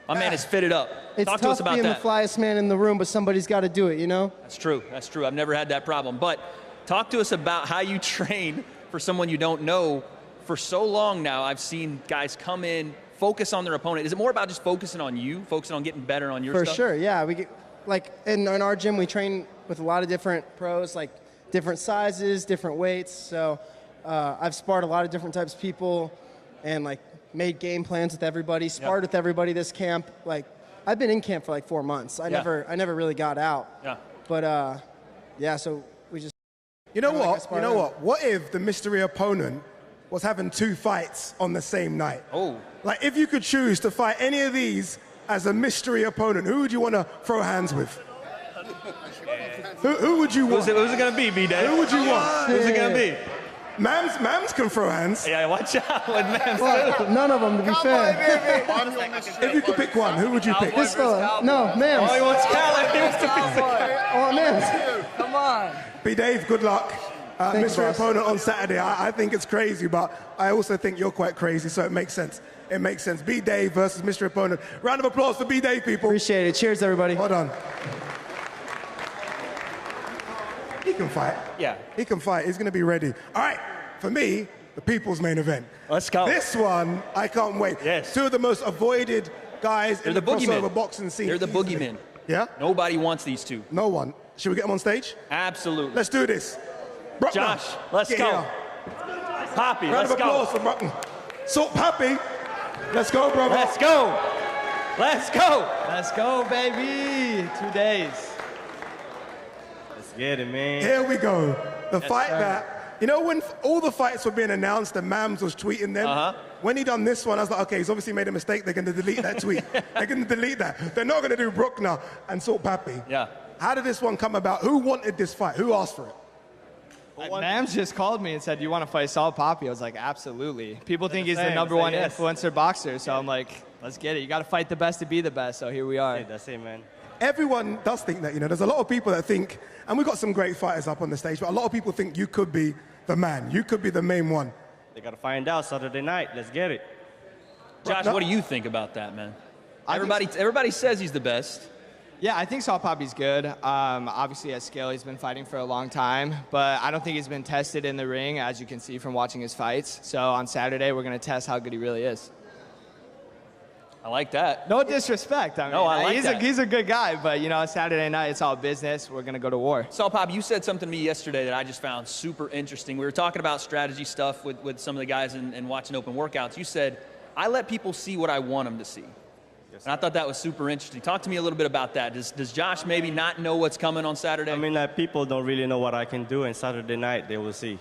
My man is fitted up. It's Talk to us tough about being that. the flyest man in the room, but somebody's got to do it, you know? That's true. That's true. I've never had that problem. But talk to us about how you train for someone you don't know. For so long now, I've seen guys come in, focus on their opponent. Is it more about just focusing on you, focusing on getting better on your stuff? For sure, yeah. We get, like in our gym, we train with a lot of different pros, like different sizes, different weights. So I've sparred a lot of different types of people and like made game plans with everybody, sparred with everybody this camp. Like I've been in camp for like 4 months. I never really got out. Yeah. But yeah, so we just. You know what? You know what? What if the mystery opponent was having 2 fights on the same night? Oh. Like if you could choose to fight any of these as a mystery opponent, who would you want to throw hands with? Who would you want? Who's it going to be, B-Dave? Who would you want? Who's it going to be? Mams can throw hands. Yeah, watch out with Mams. Well, none of them, to be fair. If you could pick one, who would you pick? This fella. No, Mams. Oh, he wants Khaled. He wants to be Oh, Mams. Come on. B. Dave, good luck. Mystery boss. opponent on Saturday. I think it's crazy, but I also think you're quite crazy, so it makes sense. It makes sense. B. Dave versus mystery opponent. Round of applause for B. Dave, people. Appreciate it. Cheers, everybody. Hold on. He can fight. Yeah. He can fight. He's going to be ready. All right. For me, the people's main event. Let's go. This one, I can't wait. Yes. 2 of the most avoided guys in the crossover boxing scene. They're the boogeymen. Yeah? Nobody wants these 2. No one. Should we get them on stage? Absolutely. Let's do this. Brueckner, Josh, let's get go. here. Papi, Round let's of applause go. for Brueckner. So, Papi, let's go, brother. Let's go. Let's go. Let's go, baby. 2 days. Let's get it, man. Here we go. The Yes, fight sir. that, you know, when all the fights were being announced and Mams was tweeting them, when he done this one, I was like, okay, he's obviously made a mistake. They're going to delete that tweet. They're going to delete that. They're not going to do Brueckner and Salt Papi. Yeah. How did this one come about? Who wanted this fight? Who asked for it? Mams just called me and said, you want to fight Salt Papi? I was like, absolutely. People think he's the saying, number say one yes. influencer boxer, so I'm like, let's get it. You got to fight the best to be the best, so here we are. That's it, man. Everyone does think that, you know. There's a lot of people that think, and we've got some great fighters up on the stage, but a lot of people think you could be the man. You could be the main one. They got to find out Saturday night. Let's get it. Josh, what do you think about that, man? Everybody says he's the best. Yeah, I think Salt Papi's good. Obviously, at scale, he's been fighting for a long time, but I don't think he's been tested in the ring, as you can see from watching his fights. So on Saturday, we're going to test how good he really is. I like that. No disrespect. I mean, No, I like that. He's a good guy, but, you know, Saturday night, it's all business. We're going to go to war. Salt Papi, you said something to me yesterday that I just found super interesting. We were talking about strategy stuff with some of the guys and watching open workouts. You said, I let people see what I want them to see. And I thought that was super interesting. Talk to me a little bit about that. Does Josh maybe not know what's coming on Saturday? I mean, people don't really know what I can do, and Saturday night they will see.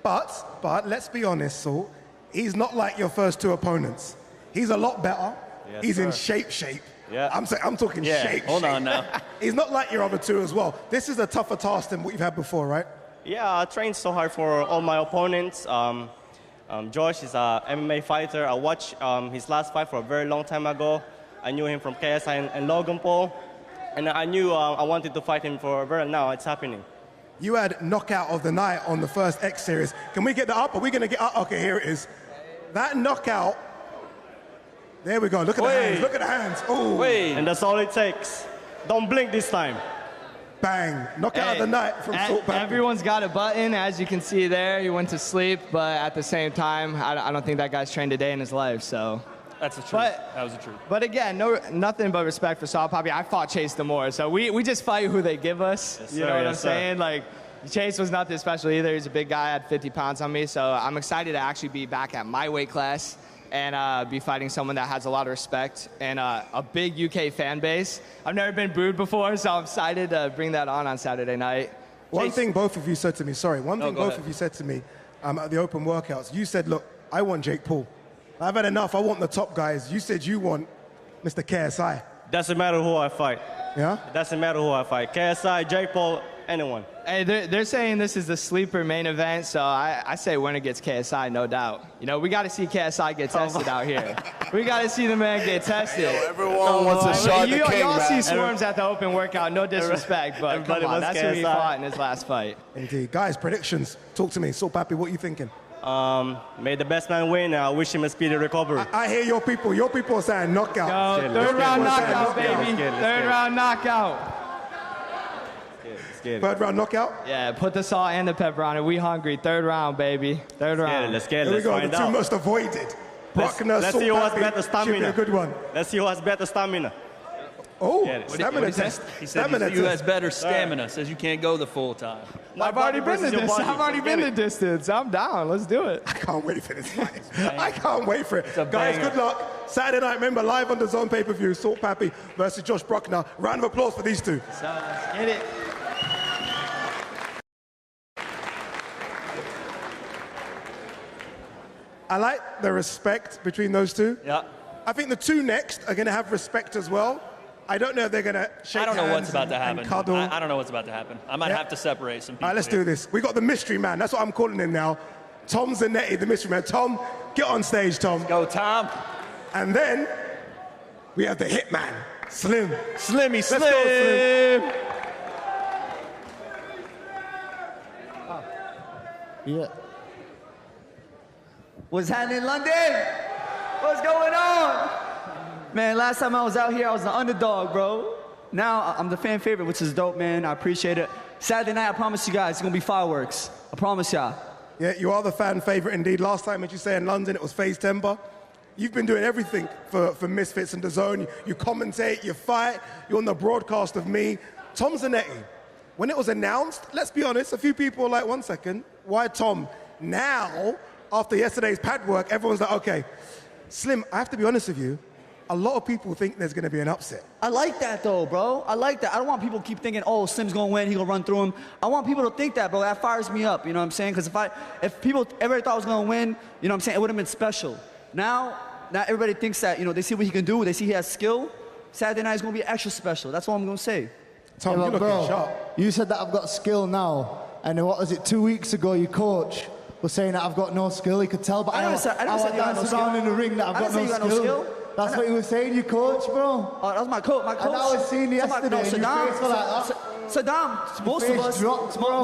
But let's be honest, Salt. He's not like your first 2 opponents. He's a lot better. Yes, He's in sir. shape. Yeah. I'm talking shape. Hold on now. He's not like your other two as well. This is a tougher task than what you've had before, right? Yeah, I trained so hard for all my opponents. Josh is a MMA fighter. I watched his last fight for a very long time ago. I knew him from KSI and Logan Paul. And I knew I wanted to fight him for very now. It's happening. You had knockout of the night on the first X series. Can we get that up? Are we going to get up? Okay, here it is. That knockout. There we go. Look at the hands. Look at the hands. Oh. And that's all it takes. Don't blink this time. Bang. Knockout of the night from Salt Papi. Everyone's got a button, as you can see there. He went to sleep, but at the same time, I don't think that guy's trained a day in his life, so. That's the truth. That was the truth. But again, nothing but respect for Salt Papi. I fought Chase Demore, so we just fight who they give us. Yes, you know sir, what I'm yes, sir. saying? Like, Chase was nothing special either. He's a big guy, had 50 pounds on me, so I'm excited to actually be back at my weight class and be fighting someone that has a lot of respect and a big UK fan base. I've never been booed before, so I'm excited to bring that on Saturday night. One thing both of you said to me, one thing go both ahead. of you said to me at the open workouts, you said, look, I want Jake Paul. I've had enough. I want the top guys. You said you want Mr. KSI. Doesn't matter who I fight. Yeah? Doesn't matter who I fight. KSI, Jake Paul, anyone. Hey, they're saying this is the sleeper main event, so I say winner gets KSI, no doubt. You know, we got to see KSI get tested out here. We got to see the man get tested. Everyone wants a shot at the king, y'all see man. Swarmz at the open workout, no disrespect, but come on, that's who he fought in his last fight. Indeed. Guys, predictions. Talk to me. Salt Papi, what are you thinking? May the best man win. I wish him a speedy recovery. I hear your people. Your people are saying knockout. Yo, third round knockout, baby. Third round knockout. Third round knockout? Yeah, put the salt and the pepper on it. We hungry. Third round, baby. Third round. Let's get it. Here we Let's go. find The two out. most avoided. Brueckner, Let's Salt see who has Papi. better Should be stamina. a good one. Let's see who has better stamina. Oh, Get it. stamina test. He said Stamina you has test. better stamina. Says you can't go the full time. I've already been the distance. I've already been the distance. I'm down. Let's do it. I can't wait for this fight. I can't wait for it. a Guys, banger. good luck. Saturday night, remember, live on the DAZN pay-per-view, Salt Papi versus Josh Brueckner. Round of applause for these two. So, let's get it. I like the respect between those two. Yeah. I think the two next are going to have respect as well. I don't know if they're going to shake I don't know hands what's about to and happen. cuddle. I don't know what's about to happen. I might Yeah. have to separate some people. All right, let's here. do this. We got the mystery man. That's what I'm calling him now. Tom Zanetti, the mystery man. Tom, get on stage, Tom. Go, Tom. And then we have the hitman, Slim. Slimmy Slim. Let's go, Slim. Yeah. What's happening, London? What's going on? Man, last time I was out here, I was the underdog, bro. Now I'm the fan favorite, which is dope, man. I appreciate it. Saturday night, I promise you guys, it's gonna be fireworks. I promise y'all. Yeah, you are the fan favorite indeed. Last time, as you say, in London, it was FaZe Temperrr. You've been doing everything for Misfits and DAZN. You commentate, you fight, you're on the broadcast of me. Tom Zanetti, when it was announced, let's be honest, a few people were like, 1 second, why Tom? Now, after yesterday's pad work, everyone's like, okay, Slim, I have to be honest with you, a lot of people think there's going to be an upset. I like that though, bro. I like that. I don't want people to keep thinking, oh, Slim's gonna win, he gonna run through him. I want people to think that, bro. That fires me up, you know what I'm saying? Because if people, everybody thought I was gonna win, you know what I'm saying, it would have been special. Now everybody thinks that, you know, they see what he can do, they see he has skill. Saturday night is gonna be extra special. That's all I'm gonna say. Tom, Yeah, you but looking bro, sharp. you said that I've got skill now, and what was it, 2 weeks ago, your coach was saying that I've got no skill. He could tell, but I never said you had no skill. around in the ring that I've I got didn't say you no had no skill. skill. That's what he was saying, your coach, bro. Oh, that was my coach. My coach. And I was seeing yesterday, No, and your Saddam. face was like that. Saddam. Your Most of face us. dropped, bro.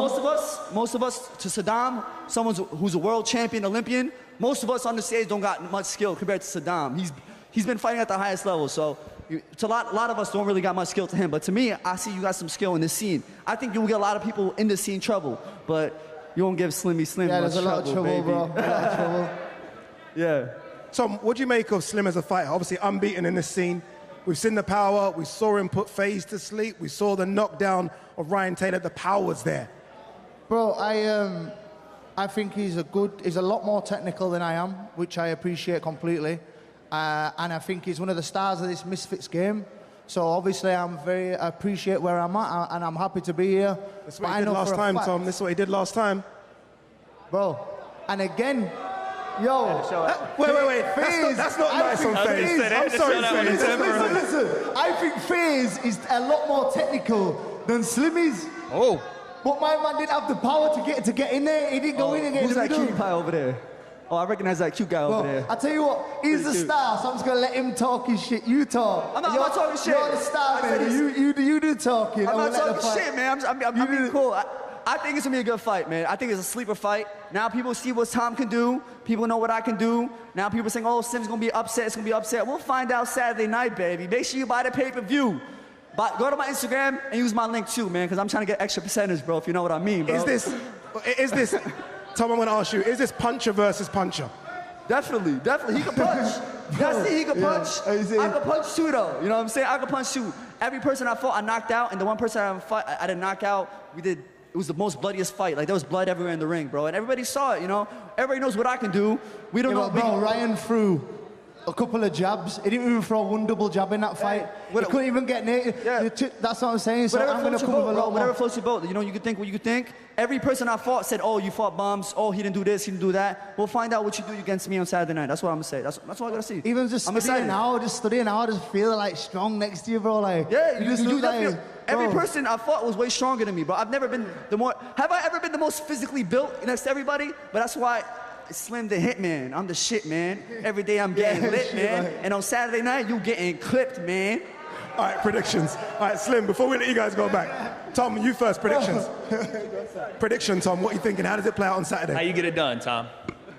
Most of us. To Saddam, someone who's a world champion, Olympian. Most of us on the stage don't got much skill compared to Saddam. He's been fighting at the highest level, so. To a lot of us don't really got much skill to him, but to me, I see you got some skill in this scene. I think you'll get a lot of people in this scene trouble, but you won't give Slimmy Slim Yeah, much there's a lot of trouble, baby. bro. A lot of trouble. Yeah. Tom, what do you make of Slim as a fighter? Obviously unbeaten in this scene. We've seen the power. We saw him put FaZe to sleep. We saw the knockdown of Ryan Taylor. The power's there. Bro, I think he's a lot more technical than I am, which I appreciate completely. And I think he's one of the stars of this Misfits game. So obviously I appreciate where I'm at, and I'm happy to be here. That's what he did last time, Tom. This is what he did last time. Bro, and again, Yo. Wait. That's not nice on FaZe. I'm sorry, FaZe. Listen. I think FaZe is a lot more technical than Slim is. Oh. But my man didn't have the power to get in there. He didn't go in and get in Who's the that middle. cutie pie over there? Oh, I recognize that cute guy over there. I tell you what, he's the star, so I'm just gonna let him talk his shit. You talk. I'm not talking shit. You're the star, man. You do talking. I'm not talking shit, man. I'm being cool. I think it's gonna be a good fight, man. I think it's a sleeper fight. Now people see what Tom can do. People know what I can do. Now people are saying, oh, Sim's gonna be upset. It's gonna be upset. We'll find out Saturday night, baby. Make sure you buy the pay-per-view. But go to my Instagram and use my link too, man, because I'm trying to get extra percentage, bro, if you know what I mean, bro. Is this, Tom, I'm gonna ask you, is this puncher versus puncher? Definitely. He can punch. That's it, he can punch. I can punch too, though. You know what I'm saying? I can punch too. Every person I fought, I knocked out, and the one person I didn't knock out, it was the most bloodiest fight. Like, there was blood everywhere in the ring, bro. And everybody saw it, you know? Everybody knows what I can do. We don't know. Bro, Ryan threw a couple of jabs. He didn't even throw one double jab in that fight. He couldn't even get near. Yeah. That's what I'm saying. So I'm going to come with a lot. Whatever floats your boat. You know, you can think what you can think. Every person I fought said, oh, you fought bombs. Oh, he didn't do this, he didn't do that. We'll find out what you do against me on Saturday night. That's what I'm going to say. That's what I got to see. Even just studying now, I just feel like strong next to you, bro. Like, yeah, you just do look like, every person I fought was way stronger than me, bro. Have I ever been the most physically built next to everybody? But that's why Slim the Hitman. I'm the shit, man. Every day I'm getting lit, man. Right. And on Saturday night, you getting clipped, man. All right, predictions. All right, Slim, before we let you guys go back, Tom, you first, predictions. Prediction, Tom, what are you thinking? How does it play out on Saturday? How you get it done, Tom?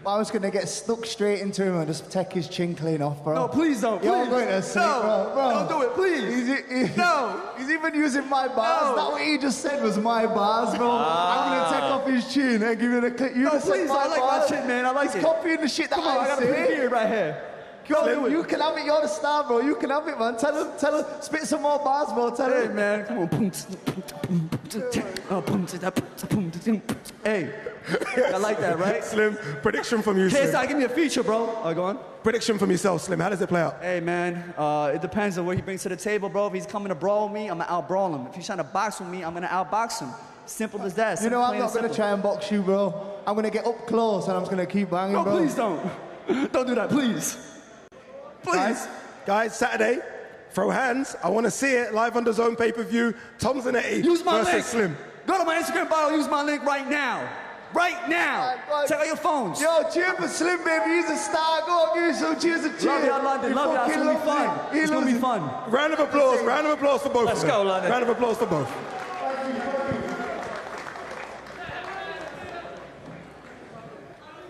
I was going to get stuck straight into him and just take his chin clean off, bro. No, please don't. Please. You're going to say, bro. Don't do it, please. No. He's even using my bars. No. That what he just said was my bars, bro. I'm going to take off his chin and give it a clip. You just please, I like my chin, man. I like it. He's copying the shit that Come on, I got a big beard right here. Go, you can have it. You're the star, bro. You can have it, man. Tell him, spit some more bars, bro. Tell him. Hey, man, come on. Hey, I like that, right? Slim, prediction from you, Slim. KSI, give me a feature, bro. Go on. Prediction from yourself, Slim. How does it play out? Hey, man, it depends on what he brings to the table, bro. If he's coming to brawl with me, I'm going to out-brawl him. If he's trying to box with me, I'm going to out-box him. Simple as that. You know, I'm not going to try and box you, bro. I'm going to get up close and I'm just going to keep banging, bro. No, please don't. Don't do that, please. Please. Guys, Saturday, throw hands. I want to see it live on DAZN pay-per-view. Tom Zanetti versus Slim. Go to my Instagram bio, use my link right now. Right now. Check out your phones. Yo, cheer for Slim, baby. He's a star. Go on, give me some cheers and cheers. Love y'all, London. Love y'all. It's going to be fun. It's going to be fun. Round of applause. Round of applause for both of them. Let's go, London. Round of applause for both.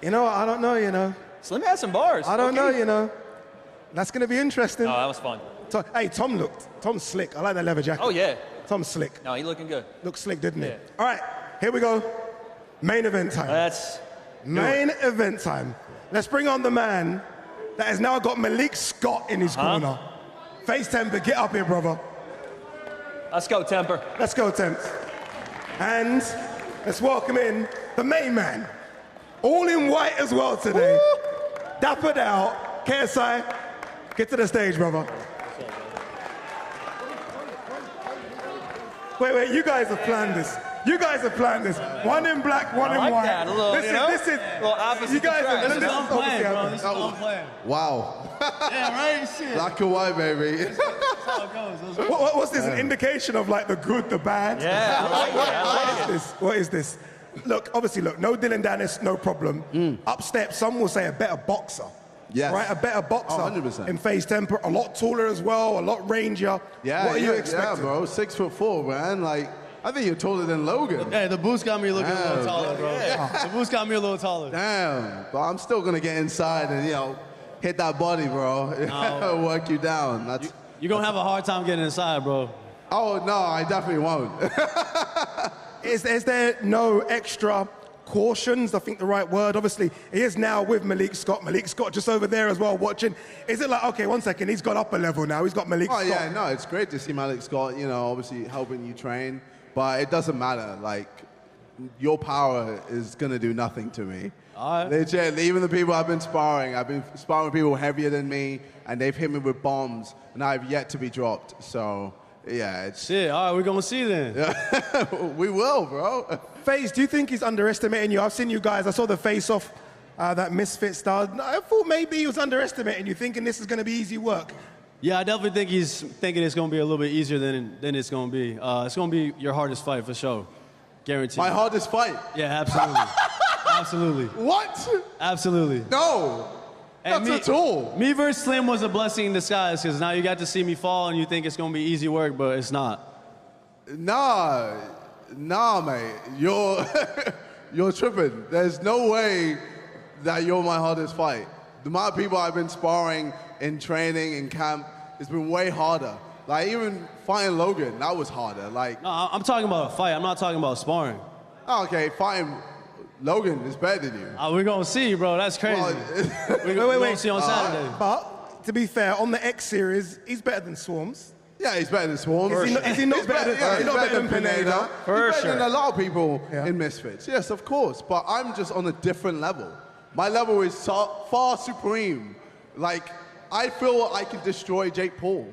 You know, I don't know, you know. Slim has some bars. I don't know, you know. That's going to be interesting. Oh, that was fun. Hey, Tom's slick. I like that leather jacket. Oh, yeah. Tom's slick. No, he's looking good. Looks slick, didn't he? All right, here we go. Main event time. Main event time. Let's bring on the man that has now got Malik Scott in his corner. FaZe Temperrr, get up here, brother. Let's go, Temperrr. Let's go, Temp. And let's welcome in the main man. All in white as well today. Woo! Dappered out. KSI, get to the stage, brother. Wait, you guys have planned this. You guys have planned this. One in black, one in white. That. A little, this is opposite. You guys have this is unplanned, bro. This is unplanned. Wow. Yeah, right? Shit. Black and white, baby. That's how it goes. What's this? An indication of like the good, the bad? Yeah, I like it. What is this? Look, obviously, no Dylan Dennis, no problem. Up step, some will say a better boxer. Yes. Right, a better boxer 100%. in FaZe Temperrr, a lot taller as well, a lot rangier. Yeah, what are you expecting? Yeah, bro, 6'4", man. Like, I think you're taller than Logan. Hey, the boost got me looking a little taller, bro. Yeah. The boost got me a little taller. Damn, but I'm still gonna get inside and hit that body, bro. No. Work you down. You're gonna have a hard time getting inside, bro. Oh no, I definitely won't. Is there no extra cautions, I think the right word? Obviously, he is now with Malik Scott. Malik Scott just over there as well watching. Is it like, okay, 1 second, he's got up a level now. He's got Malik Scott. Oh, yeah, no, it's great to see Malik Scott, obviously helping you train. But it doesn't matter. Like, your power is going to do nothing to me. Legit, even the people I've been sparring with people heavier than me, and they've hit me with bombs, and I've yet to be dropped. So, yeah, it's... Shit, all right, we're going to see then. We will, bro. FaZe, do you think he's underestimating you? I've seen you guys. I saw the face-off that Misfits star. I thought maybe he was underestimating you, thinking this is going to be easy work. Yeah, I definitely think he's thinking it's going to be a little bit easier than it's going to be. It's going to be your hardest fight for sure. Guaranteed. My hardest fight? Yeah, absolutely. Absolutely. What? Absolutely. No. Not at all. Me versus Slim was a blessing in disguise because now you got to see me fall and you think it's going to be easy work, but it's not. Nah, mate. You're tripping. There's no way that you're my hardest fight. The amount of people I've been sparring in training, in camp, it's been way harder. Like, even fighting Logan, that was harder. Like, no, I'm talking about a fight. I'm not talking about sparring. Oh, okay, fighting Logan is better than you. We're going to see, bro. That's crazy. We're going to see on Saturday. But, to be fair, on the X series, he's better than Swarmz. Yeah, he's better than Swarmz. Is he not better than Pineda? He's better than a lot of people in Misfits. Yes, of course. But I'm just on a different level. My level is far supreme. Like, I feel I can destroy Jake Paul.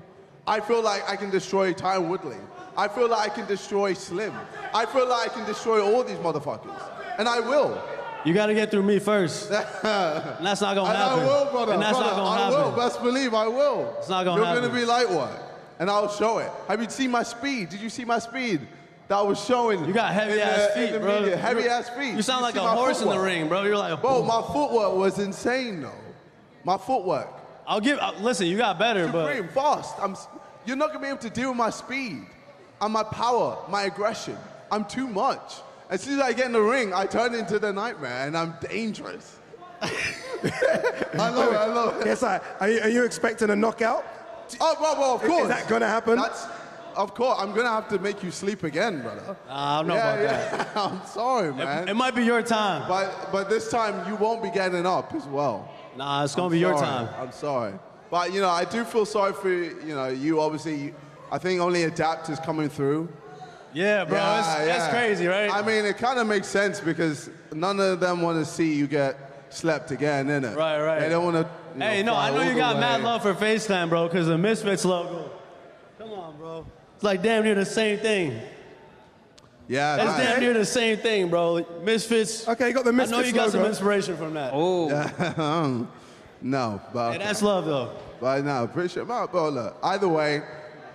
I feel like I can destroy Ty Woodley. I feel like I can destroy Slim. I feel like I can destroy all these motherfuckers. And I will. You got to get through me first. And that's not going to happen. I will, brother. And that's not going to happen. I will. Best believe I will. It's not going to happen. You're going to be light work. And I'll show it. Have you seen my speed? Did you see my speed? That was showing. You got heavy-ass feet, bro. Heavy-ass feet. You sound like a horse in the ring, bro. You're like a Bro, my footwork was insane, though. My footwork. Listen, you got better, Supreme, fast. You're not going to be able to deal with my speed and my power, my aggression. I'm too much. As soon as I get in the ring, I turn into the nightmare, and I'm dangerous. I love it. Yes, are you expecting a knockout? Oh, well, of course. Is that going to happen? Of course. I'm going to have to make you sleep again, brother. I don't know about that. I'm sorry, man. It might be your time. But this time, you won't be getting up as well. Nah, it's going to be your time. I'm sorry. But, I do feel sorry for, you obviously. I think only Adapt is coming through. Yeah, bro. That's crazy, right? I mean, it kind of makes sense because none of them want to see you get slept again, innit? Right. They don't want to. Hey, no, I know you got mad love for FaZe Temperrr, bro, because the Misfits logo. Come on, bro. It's like damn near the same thing. Yeah, that's damn near the same thing, bro. Misfits. Okay, you got the Misfits I know you got logo. some inspiration from that. Oh. No, but. Hey, that's love, though. But no, appreciate it. But look, either way,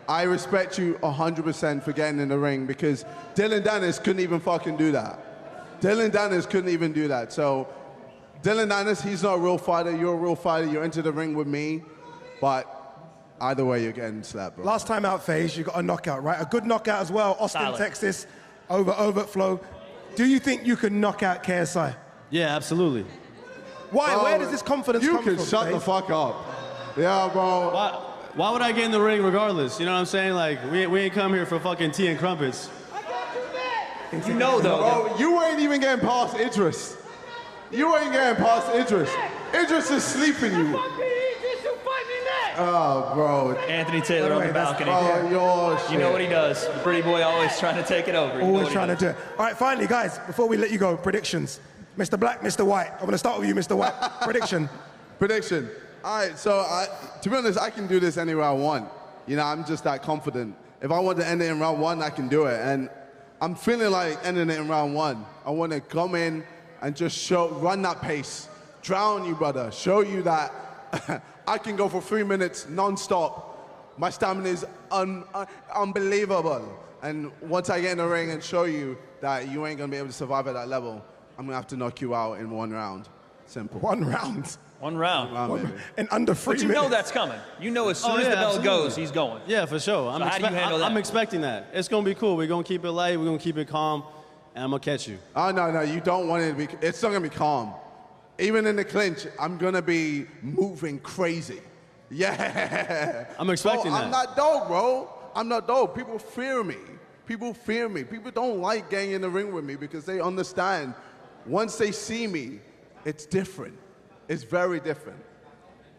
I respect you 100% for getting in the ring because Dylan Dennis couldn't even fucking do that. Dylan Dennis couldn't even do that. So, Dylan Dennis, he's not a real fighter. You're a real fighter. You're into the ring with me. But either way, you're getting slapped, bro. Last time out, FaZe, you got a knockout, right? A good knockout as well. Austin, Texas, over Overflow. Do you think you can knock out KSI? Yeah, absolutely. Why? Where does this confidence come from? You can shut the fuck up. Yeah, bro. Why would I get in the ring regardless? You know what I'm saying? Like, we ain't come here for fucking tea and crumpets. You know, though. Bro, you ain't even getting past Idris. You ain't getting past Idris. Idris is sleeping you. Oh, bro. Anthony Taylor on the balcony. You know what he does. The pretty boy always trying to take it over. Always trying to do it. All right, finally, guys, before we let you go, predictions. Mr. Black, Mr. White. I'm going to start with you, Mr. White. Prediction. All right, so to be honest, I can do this anywhere I want. I'm just that confident. If I want to end it in round 1, I can do it. And I'm feeling like ending it in round 1. I want to come in and just run that pace. Drown you, brother. Show you that I can go for 3 minutes non-stop. My stamina is unbelievable. And once I get in the ring and show you that you ain't going to be able to survive at that level, I'm going to have to knock you out in 1 round. Simple. 1 round? 1 round. In under 3 minutes. But you know that's coming. You know as soon as the bell goes, he's going. Yeah, for sure. So how do you handle that? I'm expecting that. It's going to be cool. We're going to keep it light. We're going to keep it calm. And I'm going to catch you. Oh, no. You don't want it to be. It's not going to be calm. Even in the clinch, I'm going to be moving crazy. Yeah. I'm expecting that. I'm not dope, bro. I'm not dope. People fear me. People don't like getting in the ring with me because they understand once they see me, it's different. It's very different.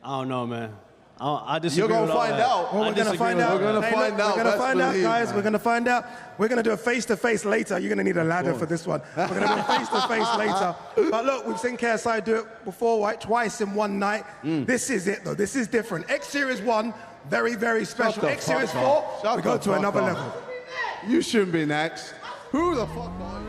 I don't know, man. I disagree. You're going to find out. Well, we're going to find out. We're going to find out. We're going to find out, guys. Man. We're going to find out. We're going to do a face-to-face later. You're going to need a ladder for this one. We're going to do a face-to-face later. But look, we've seen KSI do it before, twice in one night. This is it, though. This is different. X Series 1, very, very special. X Series 4, we go to another level. You shouldn't be next. Who the fuck are you?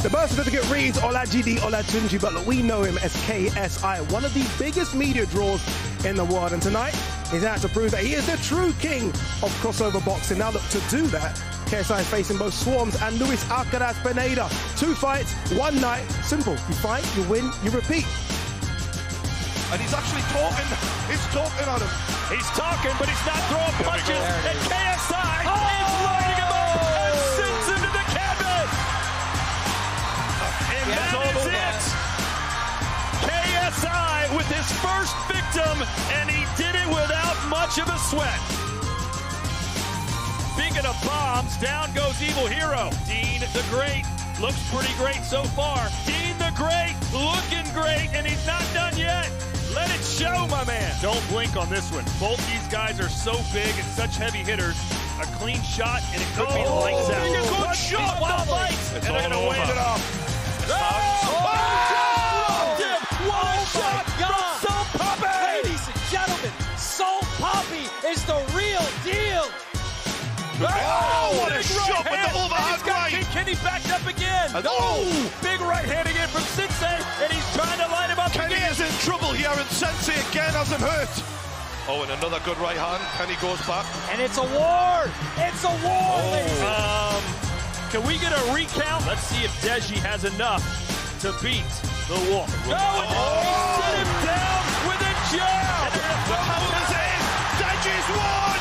The birth certificate reads Olajide Olatunji, but look, we know him as KSI, one of the biggest media draws in the world. And tonight, he's out to prove that he is the true king of crossover boxing. Now, look, to do that, KSI is facing both Swarmz and Luis Alcaraz Pineda. 2 fights, 1 night. Simple. You fight, you win, you repeat. And he's actually talking. He's talking on him. He's talking, but he's not throwing punches. And KSI is lighting him up and sends him to the canvas. And that is it. KSI with his first victim, and he did it without much of a sweat. Speaking of bombs, down goes Evil Hero. Dean the Great looks pretty great so far. Dean the Great looking great, and he's not done yet. Let it show, my man. Don't blink on this one. Both these guys are so big and such heavy hitters. A clean shot, and it could be lights out. A good shot. Wow, lights. And they're going to wave it off. One shot from Soul Papi. Ladies and gentlemen, Soul Papi is the real deal. Oh, what a shot with the overhand right. Kenny backed up again. Big right hand again from Sensei, and he's trying to light him up Kenny again. is in trouble here, and Sensei again has him hurt. Oh, and another good right hand. Kenny goes back. And it's a war. It's a war, ladies. Can we get a recount? Let's see if Deji has enough to beat the Wolf. No, and he set him down with a jab. The power's in. Deji's won.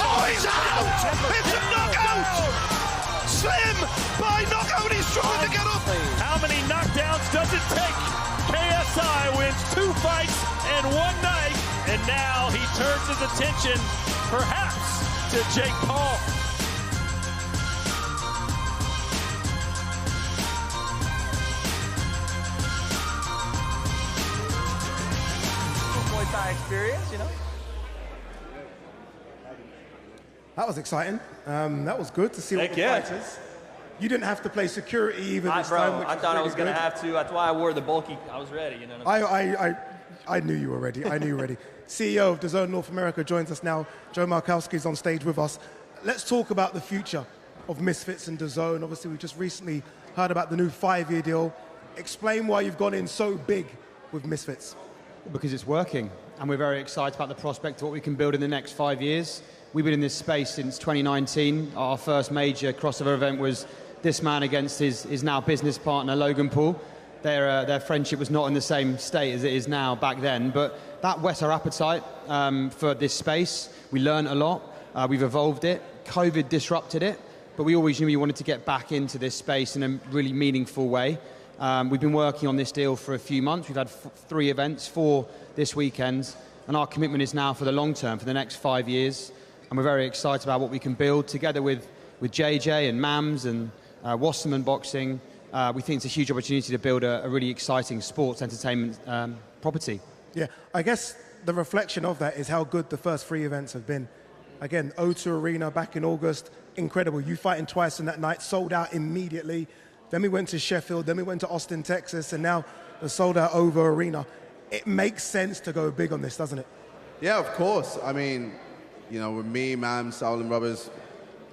Oh, he's out! It's a knockout! Slim by knockout, he's trying to get up! How many knockdowns does it take? KSI wins 2 fights and 1 night, and now he turns his attention, perhaps, to Jake Paul. Muay Thai experience, you know? That was exciting. That was good to see all the fighters. You didn't have to play security even this time, which I thought I was going to have to. That's why I wore the bulky. I was ready, you know. I knew you were ready. I knew you were ready. CEO of DAZN North America joins us now. Joe Markowski's on stage with us. Let's talk about the future of Misfits and DAZN. Obviously, we just recently heard about the new 5-year deal. Explain why you've gone in so big with Misfits. Because it's working, and we're very excited about the prospect of what we can build in the next 5 years. We've been in this space since 2019. Our first major crossover event was this man against his now business partner, Logan Paul. Their friendship was not in the same state as it is now back then, but that whet our appetite for this space. We learned a lot. We've evolved it. COVID disrupted it, but we always knew we wanted to get back into this space in a really meaningful way. We've been working on this deal for a few months. We've had 3 events, 4 this weekend, and our commitment is now for the long term, for the next 5 years. And we're very excited about what we can build together with JJ and Mams and Wasserman Boxing. We think it's a huge opportunity to build a really exciting sports entertainment property. Yeah, I guess the reflection of that is how good the first 3 events have been. Again, O2 Arena back in August, incredible. You fighting twice in that night, sold out immediately. Then we went to Sheffield, then we went to Austin, Texas, and now the sold out over Arena. It makes sense to go big on this, doesn't it? Yeah, of course. I mean, you know, with me, Mams, Sauling Brothers,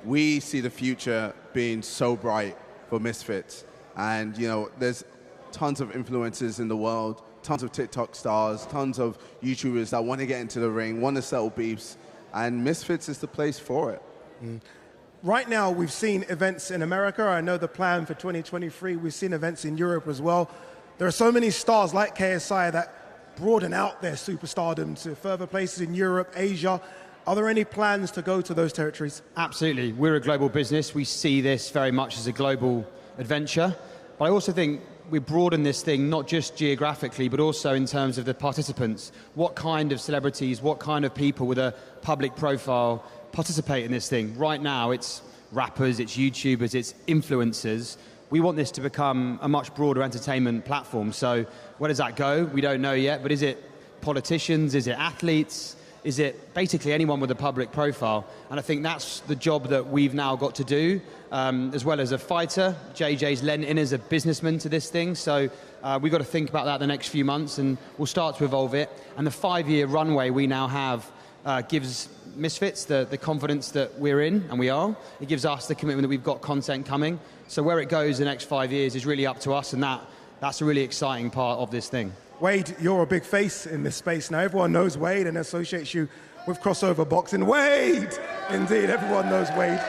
we see the future being so bright for Misfits. And, you know, there's tons of influencers in the world, tons of TikTok stars, tons of YouTubers that want to get into the ring, want to settle beefs, and Misfits is the place for it. Right now, we've seen events in America. I know the plan for 2023. We've seen events in Europe as well. There are so many stars like KSI that broaden out their superstardom to further places in Europe, Asia. Are there any plans to go to those territories? Absolutely. We're a global business. We see this very much as a global adventure. But I also think we broaden this thing not just geographically, but also in terms of the participants. What kind of celebrities, what kind of people with a public profile participate in this thing? Right now, it's rappers, it's YouTubers, it's influencers. We want this to become a much broader entertainment platform. So where does that go? We don't know yet, but is it politicians? Is it athletes? Is it basically anyone with a public profile? And I think that's the job that we've now got to do, as well as a fighter. JJ's lent in as a businessman to this thing, so we've got to think about that the next few months, and we'll start to evolve it. And the 5-year runway we now have gives Misfits the confidence that we're in, and we are. It gives us the commitment that we've got content coming. So where it goes the next 5 years is really up to us, and that's a really exciting part of this thing. Wade, you're a big face in this space now. Everyone knows Wade and associates you with crossover boxing. Wade! Indeed, everyone knows Wade.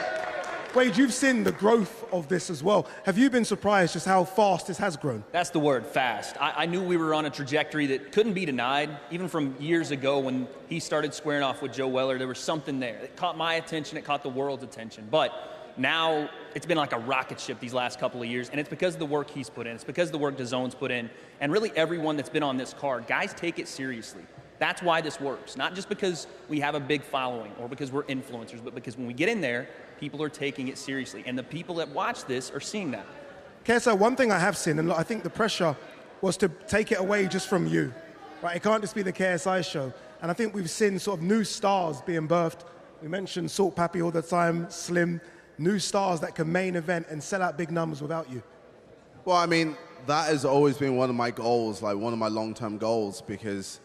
Wade, you've seen the growth of this as well. Have you been surprised just how fast this has grown? That's the word, fast. I knew we were on a trajectory that couldn't be denied. Even from years ago when he started squaring off with Joe Weller, there was something there. It caught my attention, it caught the world's attention. But now it's been like a rocket ship these last couple of years, and it's because of the work he's put in. It's because of the work DAZN's put in, and really everyone that's been on this card. Guys take it seriously. That's why this works. Not just because we have a big following or because we're influencers, but because when we get in there, people are taking it seriously. And the people that watch this are seeing that. KSI, one thing I have seen, and I think the pressure was to take it away just from you. Right? It can't just be the KSI show. And I think we've seen sort of new stars being birthed. We mentioned Salt Papi all the time, Slim, new stars that can main event and sell out big numbers without you. Well, I mean, that has always been one of my goals, like one of my long-term goals, because,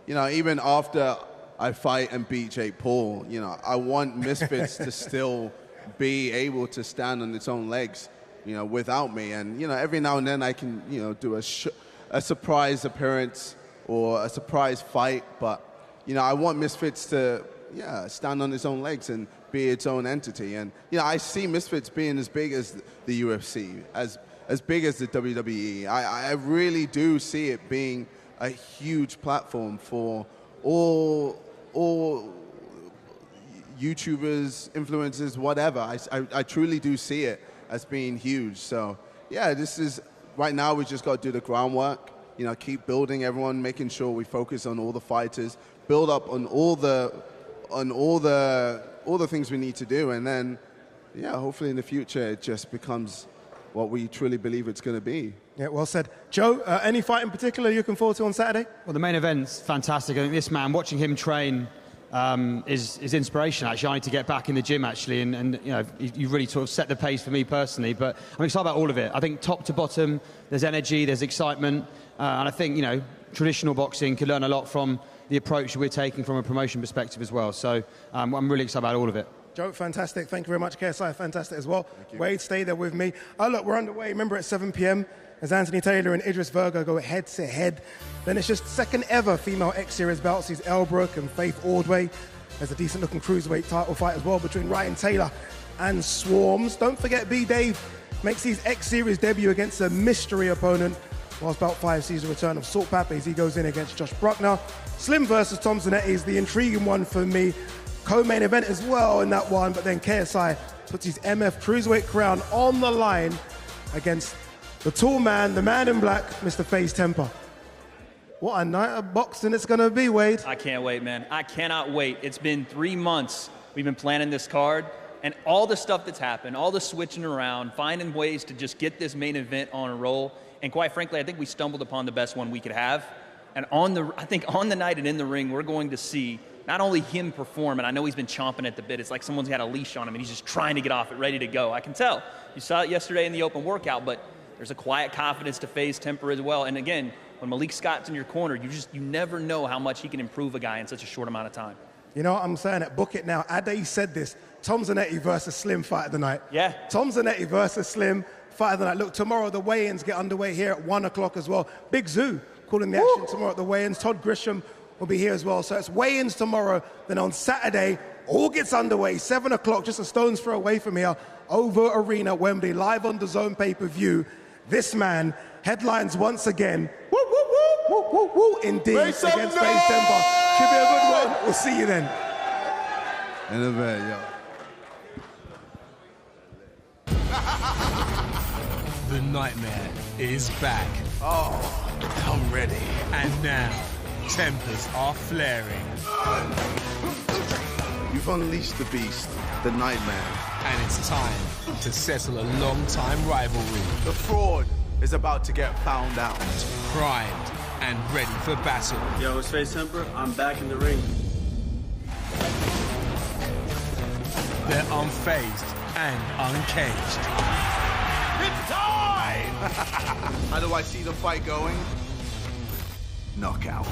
you know, even after I fight and beat Jake Paul, you know, I want Misfits to still be able to stand on its own legs, you know, without me. And, you know, every now and then I can, you know, do a surprise appearance or a surprise fight. But, you know, I want Misfits to, stand on its own legs and be its own entity. And, you know, I see Misfits being as big as the UFC, as big as the WWE. I really do see it being a huge platform for all YouTubers, influencers, whatever. I truly do see it as being huge. So, yeah, this is, right now we just got to do the groundwork, you know, keep building everyone, making sure we focus on all the fighters, build up on all the things we need to do, and then, yeah, hopefully in the future it just becomes what we truly believe it's going to be. Yeah, well said. Joe, any fight in particular you're looking forward to on Saturday? Well, the main event's fantastic. I think this man, watching him train is inspiration, actually. I need to get back in the gym, actually, and you know, you really sort of set the pace for me personally, but I'm excited about all of it. I think top to bottom, there's energy, there's excitement, and I think, you know, traditional boxing can learn a lot from the approach that we're taking from a promotion perspective as well. So I'm really excited about all of it. Joe, fantastic. Thank you very much. KSI, fantastic as well. Wade, stay there with me. Oh, look, we're underway. Remember, at 7 p.m., as Anthony Taylor and Idris Virgo go head-to-head. Then it's just second ever female X-Series bouts. These Elle, Brooke and Faith Ordway. There's a decent-looking cruiserweight title fight as well between Ryan Taylor and Swarmz. Don't forget, B-Dave makes his X-Series debut against a mystery opponent, whilst Bout 5 sees the return of Salt Papi as he goes in against Josh Brueckner. Slim versus Tom Zanetti is the intriguing one for me. Co-main event as well in that one, but then KSI puts his MF Cruiserweight crown on the line against the tall man, the man in black, Mr. FaZe Temperrr. What a night of boxing it's going to be, Wade. I can't wait, man. I cannot wait. It's been 3 months we've been planning this card, and all the stuff that's happened, all the switching around, finding ways to just get this main event on a roll. And quite frankly, I think we stumbled upon the best one we could have. And I think on the night and in the ring, we're going to see not only him perform, and I know he's been chomping at the bit. It's like someone's got a leash on him, and he's just trying to get off it, ready to go. I can tell. You saw it yesterday in the open workout, but there's a quiet confidence to FaZe Temperrr as well. And again, when Malik Scott's in your corner, you never know how much he can improve a guy in such a short amount of time. You know what I'm saying? Book it now. Ade said this. Tom Zanetti versus Slim fight of the night. Yeah. Tom Zanetti versus Slim fight of the night. Look, tomorrow the weigh-ins get underway here at 1 o'clock as well. Big Zoo calling the action tomorrow at the weigh-ins. Todd Grisham will be here as well. So it's weigh-ins tomorrow. Then on Saturday, all gets underway. 7 o'clock, just a stone's throw away from here. Over Arena, Wembley, live on DAZN pay-per-view. This man headlines once again. Woo, woo, woo, woo, woo, woo, indeed, against FaZe Temperrr. Should be a good one. We'll see you then. In a bit, yo. The nightmare is back. Oh, I'm ready. And now, tempers are flaring. You've unleashed the beast, the nightmare. And it's time to settle a long-time rivalry. The fraud is about to get found out. Primed and ready for battle. Yo, it's FaZe Temperrr. I'm back in the ring. They're unfazed and uncaged. It's time! How do I see the fight going? Knockout.